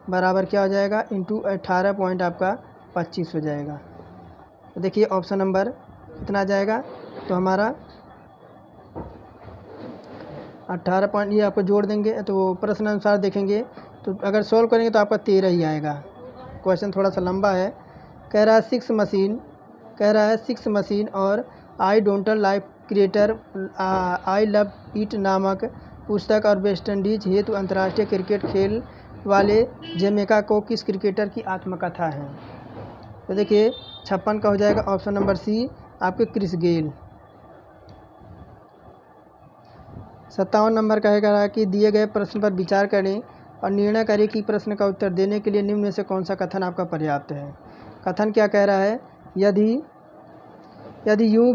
बराबर क्या हो जाएगा इंटू 18 पॉइंट आपका 25 हो जाएगा। तो देखिए ऑप्शन नंबर कितना आ जाएगा तो हमारा 18 पॉइंट, ये आपको जोड़ देंगे तो प्रश्न अनुसार देखेंगे तो अगर सॉल्व करेंगे तो आपका 13 ही आएगा। क्वेश्चन थोड़ा सा लंबा है। कह रहा है 6 मशीन और I don't like creator I love it नामक पुस्तक और वेस्ट इंडीज हेतु अंतर्राष्ट्रीय क्रिकेट खेल वाले जमैका को किस क्रिकेटर की आत्मकथा है। तो देखिए 56 का हो जाएगा ऑप्शन नंबर सी आपके क्रिस गेल। 57 नंबर कहेगा कि दिए गए प्रश्न पर विचार करें और निर्णय करें कि प्रश्न का उत्तर देने के लिए निम्न में से कौन सा कथन आपका पर्याप्त है। कथन क्या कह रहा है, यदि यूँ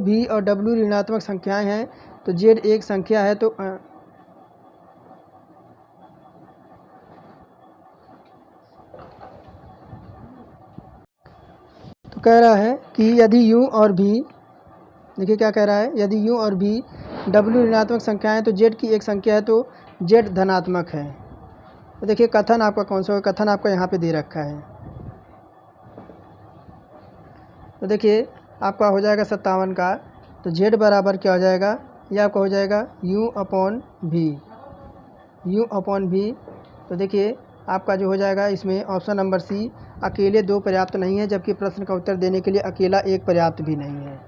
भी और W ऋणात्मक संख्याएं हैं तो Z एक संख्या है तो कह रहा है कि यदि यूँ और भी, देखिए क्या कह रहा है, यदि यूँ और भी W ऋणात्मक संख्या है तो Z की एक संख्या है तो Z धनात्मक है। तो देखिए कथन आपका कौन सा है, कथन आपका यहाँ पे दे रखा है। तो देखिए आपका हो जाएगा 57 का, तो Z बराबर क्या हो जाएगा, ये आपका हो जाएगा U अपॉन V। तो देखिए आपका जो हो जाएगा इसमें ऑप्शन नंबर सी अकेले 2 पर्याप्त नहीं है, जबकि प्रश्न का उत्तर देने के लिए अकेला 1 पर्याप्त भी नहीं है।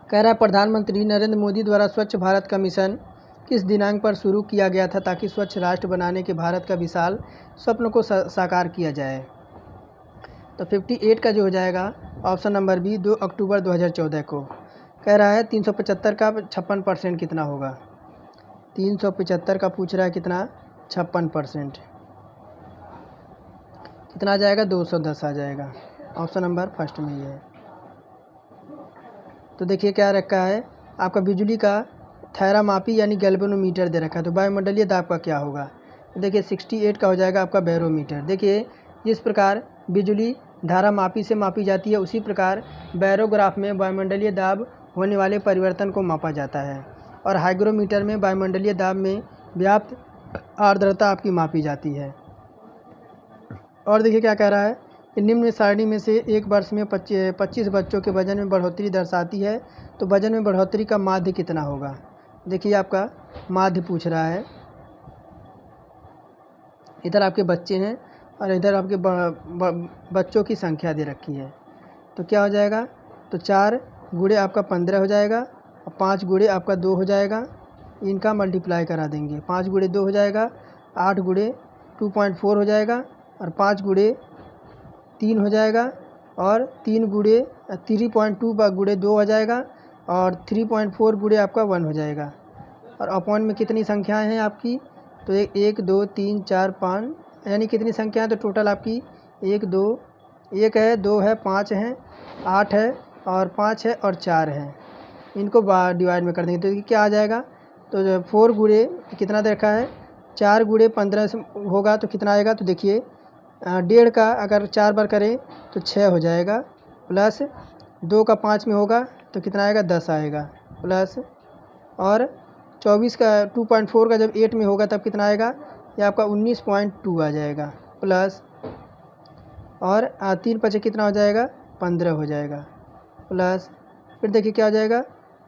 कह रहा है प्रधानमंत्री नरेंद्र मोदी द्वारा स्वच्छ भारत का मिशन किस दिनांक पर शुरू किया गया था ताकि स्वच्छ राष्ट्र बनाने के भारत का विशाल स्वप्न को साकार किया जाए। तो 58 का जो हो जाएगा ऑप्शन नंबर बी 2 अक्टूबर 2014 को। कह रहा है 375 का 56% कितना होगा। 375 का पूछ रहा है कितना, 56%। कितना आ जाएगा, 210 आ जाएगा। ऑप्शन नंबर फर्स्ट में ही है। तो देखिए क्या रखा है आपका, बिजली का थैरामापी यानी गैल्वेनोमीटर दे रखा है। तो वायुमंडलीय दाब का क्या होगा, तो देखिए 68 का हो जाएगा आपका बैरोमीटर। देखिए जिस प्रकार बिजली धारामापी से मापी जाती है उसी प्रकार बैरोग्राफ में वायुमंडलीय दाब होने वाले परिवर्तन को मापा जाता है, और हाइग्रोमीटर में वायुमंडलीय दाब में व्याप्त आर्द्रता आपकी मापी जाती है। और देखिए क्या कह रहा है कि निम्न सारणी में से एक वर्ष में 25 बच्चों के वजन में बढ़ोतरी दर्शाती है, तो वजन में बढ़ोतरी का माध्य कितना होगा। देखिए आपका माध्य पूछ रहा है, इधर आपके बच्चे हैं और इधर आपके बच्चों की संख्या दे रखी है। तो क्या हो जाएगा, तो 4 गुणे आपका 15 हो जाएगा और 5 गुणे आपका 2 हो जाएगा। इनका मल्टीप्लाई करा देंगे, 5 गुणे 2 हो जाएगा, 8 गुणे 2.4 हो जाएगा और 5 गुणे 3 हो जाएगा और 3 गुणे 3.2 गुणे 2 हो जाएगा और 3.4 गुणे आपका 1 हो जाएगा। और अपॉन में कितनी संख्याएं हैं आपकी, तो 1 2 3 4 5 यानी कितनी संख्या है, तो टोटल आपकी 1 1 है, 2 है, 5 है, 8 है और 5 है और 4 है। इनको डिवाइड में कर देंगे तो क्या आ जाएगा, तो 4 गुणे कितना दे रखा है, 4 गुणे 15 से होगा तो कितना आएगा, तो देखिए 1.5 का अगर 4 बार करें तो 6 हो जाएगा, प्लस 2 का 5 में होगा तो कितना आएगा, 10 आएगा, प्लस और 24 का 2.4 का जब 8 में होगा तब कितना आएगा, ये आपका 19.2 आ जाएगा, प्लस और 3 पचे कितना हो जाएगा, 15 हो जाएगा, प्लस फिर देखिए क्या हो जाएगा,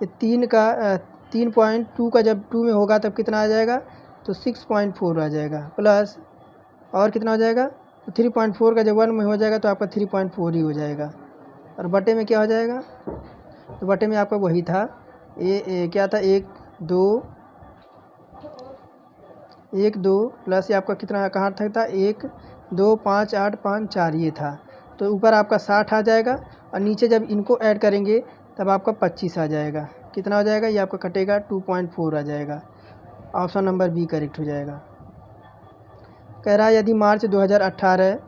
ये 3.2 का जब 2 में होगा तब कितना आ जाएगा, तो 6.4 आ जाएगा, प्लस और कितना हो जाएगा, तो 3.4 का जब 1 में हो जाएगा तो आपका 3.4 ही हो जाएगा। और बटे में क्या हो जाएगा, तो बटे में आपका वही था क्या था, 1 2 प्लस ये आपका कितना कहाँ था 1 2 5 8 5 4 ये था। तो ऊपर आपका 60 आ जाएगा और नीचे जब इनको ऐड करेंगे तब आपका 25 आ जाएगा। कितना हो जाएगा, ये आपका कटेगा 2.4 आ जाएगा। ऑप्शन नंबर बी करेक्ट हो जाएगा। कह रहा है यदि मार्च 2018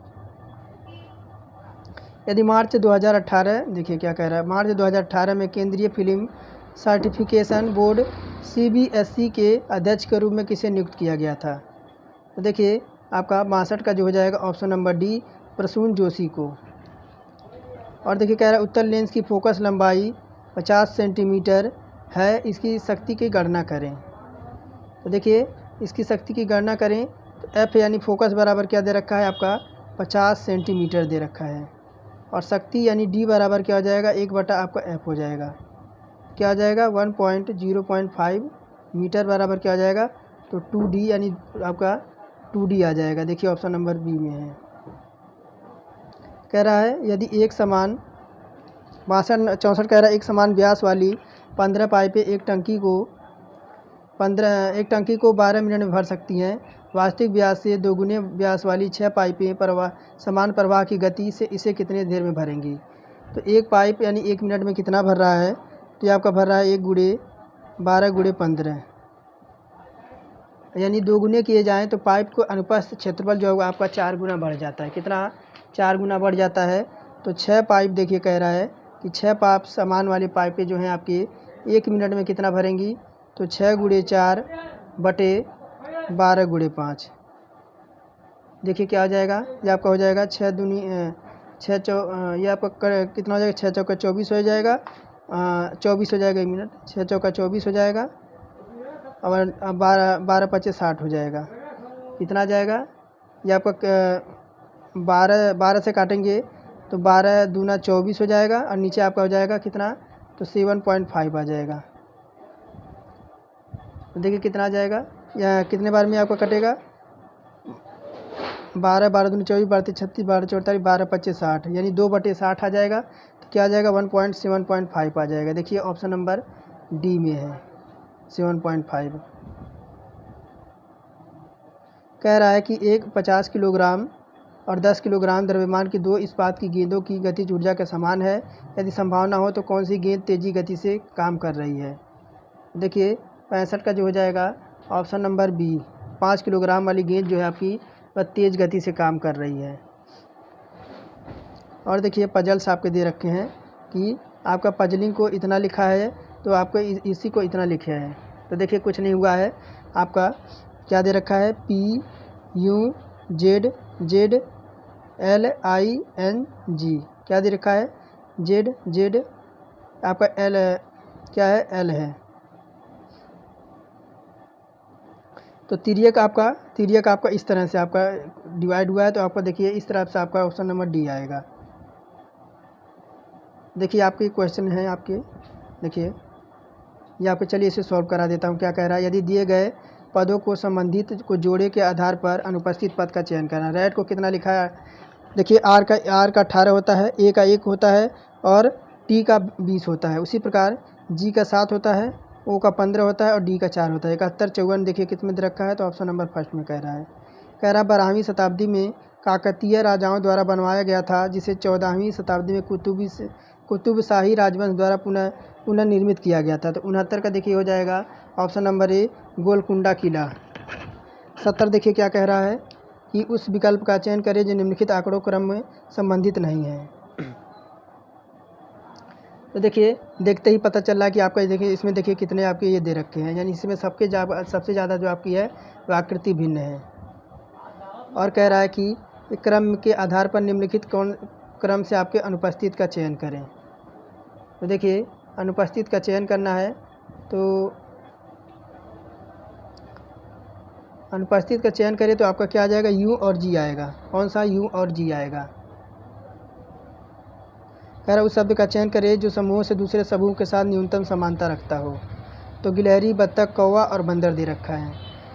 देखिए क्या कह रहा है, मार्च 2018 में केंद्रीय फिल्म सर्टिफिकेशन बोर्ड CBSE के अध्यक्ष के रूप में किसे नियुक्त किया गया था। तो देखिए आपका 62 का जो हो जाएगा option number D Prasoon Joshi को। और देखिए कह रहा है उत्तर लेंस की फोकस लंबाई 50 सेंटीमीटर है, इसकी शक्ति की गणना करें। तो देखिए इसकी शक्ति की गणना करें तो F यानी फोकस बराबर क्या दे रखा है आपका 50 सेंटीमीटर दे रखा है, और शक्ति यानी D बराबर क्या हो जाएगा 1 बटा आपका F हो जाएगा, क्या हो जाएगा 1.0.5 मीटर बराबर क्या हो जाएगा, तो 2D यानी आपका 2D आ जाएगा। देखिए ऑप्शन नंबर बी में है। कह रहा है यदि एक समान 64 कह रहा है एक समान व्यास वाली 15 पाइपें एक टंकी को 12 मिनट में भर सकती हैं। वास्तविक व्यास से दोगुने व्यास वाली 6 पाइपें समान प्रवाह की गति से इसे कितने देर में भरेंगी। तो एक पाइप यानी 1 मिनट में कितना भर रहा है, तो ये आपका भर रहा है 1 गुणे 12 गुणे 15 यानी 2 गुने किए जाएँ तो पाइप को अनुपस्थ क्षेत्रफल जो होगा आपका 4 गुना बढ़ जाता है। कितना 4 गुना बढ़ जाता है। तो 6 पाइप देखिए कह रहा है कि 6 पाइप समान वाली पाइपें जो हैं आपकी 1 मिनट में कितना भरेंगी, तो 6 गुणे 4 बटे 12 गुणे 5। देखिए क्या हो जाएगा, ये आपका हो जाएगा 6 दूनी 6 चौ ये आपका कितना हो जाएगा 6 चौका 24 हो जाएगा, 24 हो जाएगा 1 मिनट, 6 चौका 24 हो जाएगा और 12 पचे 60 हो जाएगा। कितना आ जाएगा, ये आपका 12 से काटेंगे तो 12 दूना 24 हो जाएगा और नीचे आपका हो जाएगा कितना, तो 7.5 आ जाएगा। देखिए कितना आ जाएगा, या कितने बार में आपका कटेगा, 12 12 दूनी 24 12 36 12 44 12 पच्चीस 60 यानी 2/60 आ जाएगा। तो क्या आ जाएगा 1.7.5 आ जाएगा। देखिए ऑप्शन नंबर डी में है 7.5। कह रहा है कि एक 50 किलोग्राम और 10 किलोग्राम द्रव्यमान की दो इस्पात की गेंदों की गतिज ऊर्जा के समान है। यदि संभावना हो तो कौन सी गेंद तेजी गति से काम कर रही है। देखिए 65 का जो हो जाएगा ऑप्शन नंबर बी, 5 किलोग्राम वाली गेंद जो है आपकी वह तेज़ गति से काम कर रही है। और देखिए पजल्स आपके दे रखे हैं कि आपका पजलिंग को इतना लिखा है तो आपको इसी को इतना लिखे है। तो देखिए कुछ नहीं हुआ है, आपका क्या दे रखा है PUZZLING, क्या दे रखा है ZZ, आपका L क्या है L है। तो तिर्यक आपका इस तरह से आपका डिवाइड हुआ है। तो आपका देखिए इस तरह से आपका ऑप्शन नंबर डी आएगा। देखिए आपके क्वेश्चन हैं आपके, देखिए ये आपके, चलिए इसे सॉल्व करा देता हूँ। क्या कह रहा है, यदि दिए गए पदों को संबंधित को जोड़े के आधार पर अनुपस्थित पद का चयन करना। रेड को कितना लिखा है, देखिए आर का 18 होता है, ए का 1 होता है और टी का 20 होता है। उसी प्रकार जी का 7 होता है, ओ का 15 होता है और डी का 4 होता है। 71 54 देखिए कितने में दे रखा है, तो ऑप्शन नंबर फर्स्ट में कह रहा है। 12वीं शताब्दी में काकतीय राजाओं द्वारा बनवाया गया था, जिसे 14वीं शताब्दी में कुतुब शाही राजवंश द्वारा पुनर्निर्मित किया गया था। तो 69 का देखिए हो जाएगा ऑप्शन नंबर ए, गोलकुंडा किला। 70 देखिए क्या कह रहा है कि उस विकल्प का चयन करें जो निम्नलिखित आंकड़ों क्रम में संबंधित नहीं है। तो देखिए देखते ही पता चल रहा है कि आपका, देखिए इसमें देखिए कितने आपके ये दे रखे हैं, यानी इसमें सबसे ज़्यादा जो आपकी है वह आकृति भिन्न है। और कह रहा है कि क्रम के आधार पर निम्नलिखित कौन क्रम से आपके अनुपस्थित का चयन करें। तो देखिए अनुपस्थित का चयन करना है, तो अनुपस्थित का चयन करें तो आपका क्या आ जाएगा, यू और जी आएगा। कौन सा, यू और जी आएगा। कह रहा उस शब्द का चयन करें जो समूह से दूसरे समूह के साथ न्यूनतम समानता रखता हो। तो गिलहरी, बत्तख, कौवा और बंदर दे रखा है।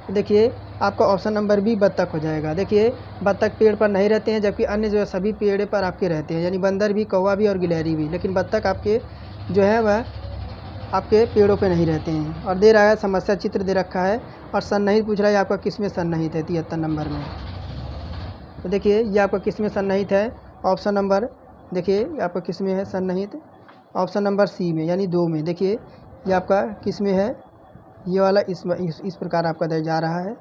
तो देखिए आपका ऑप्शन नंबर बी बत्तख हो जाएगा। देखिए बत्तख पेड़ पर नहीं रहते हैं, जबकि अन्य जो है सभी पेड़ पर आपके रहते हैं, यानी बंदर भी, कौवा भी और गिलहरी भी। लेकिन बत्तख आपके जो है वह आपके पेड़ों पे नहीं रहते हैं। और दे रहा है समस्या चित्र दे रखा है और सन्निहित पूछ रहा है आपका किस में सन्निहित है 73 नंबर में। तो देखिए ये आपका किस में सन्निहित है, ऑप्शन नंबर, देखिए आपका किस में है सन्निहित, ऑप्शन नंबर सी में, यानी 2 में। देखिए ये आपका किस में है, ये वाला इस प्रकार आपका दे जा रहा है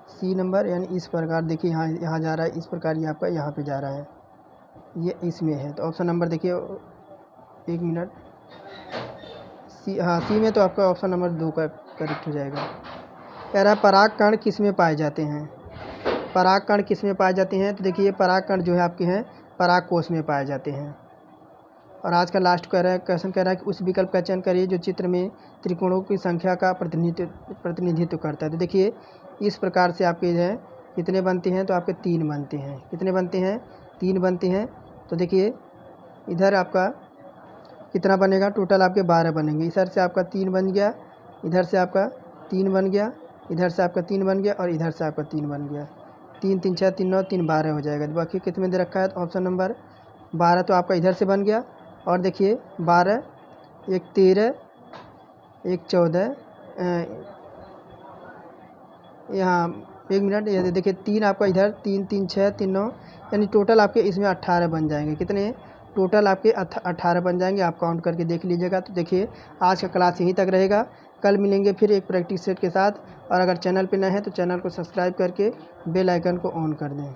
सी नंबर, यानी इस प्रकार देखिए यहाँ जा रहा है, इस प्रकार ये आपका यहाँ पे जा रहा है, ये इसमें है। तो ऑप्शन नंबर देखिए 1 मिनट, सी, हाँ सी में, तो आपका ऑप्शन नंबर 2 का करेक्ट हो जाएगा। कह रहा है पराग कण किस में पाए जाते हैं। पराग कण किस में पाए जाते हैं, तो देखिए पराग कण जो है आपके हैं पराग कोष में पाए जाते हैं। और आज का लास्ट क्वेश्चन कह रहा है कि उस विकल्प का चयन करिए जो चित्र में त्रिकोणों की संख्या का प्रतिनिधित्व करता है। तो देखिए इस प्रकार से आपके जो है कितने बनते हैं, तो आपके 3 बनते हैं। कितने बनते हैं, 3 बनते हैं। तो देखिए इधर आपका कितना बनेगा, टोटल आपके 12 बनेंगे। इधर से आपका 3 बन गया, इधर से आपका 3 बन गया, इधर से आपका 3 बन गया और इधर से आपका 3 बन गया। 3 3 6 3 9 3 12 हो जाएगा। तो बाकी कितने दे रखा है, तो ऑप्शन नंबर 12 तो आपका इधर से बन गया। और देखिए 12, 1 13, 1 14, यहाँ 1 मिनट, ये देखिए 3 आपका इधर, 3 3 6 3 9, यानी टोटल आपके इसमें 18 बन जाएंगे। कितने, टोटल आपके 18 बन जाएंगे। आप काउंट करके देख लीजिएगा। तो देखिए आज का क्लास यहीं तक रहेगा, कल मिलेंगे फिर एक प्रैक्टिस सेट के साथ। और अगर चैनल पे नए हैं तो चैनल को सब्सक्राइब करके बेल आइकन को ऑन कर दें।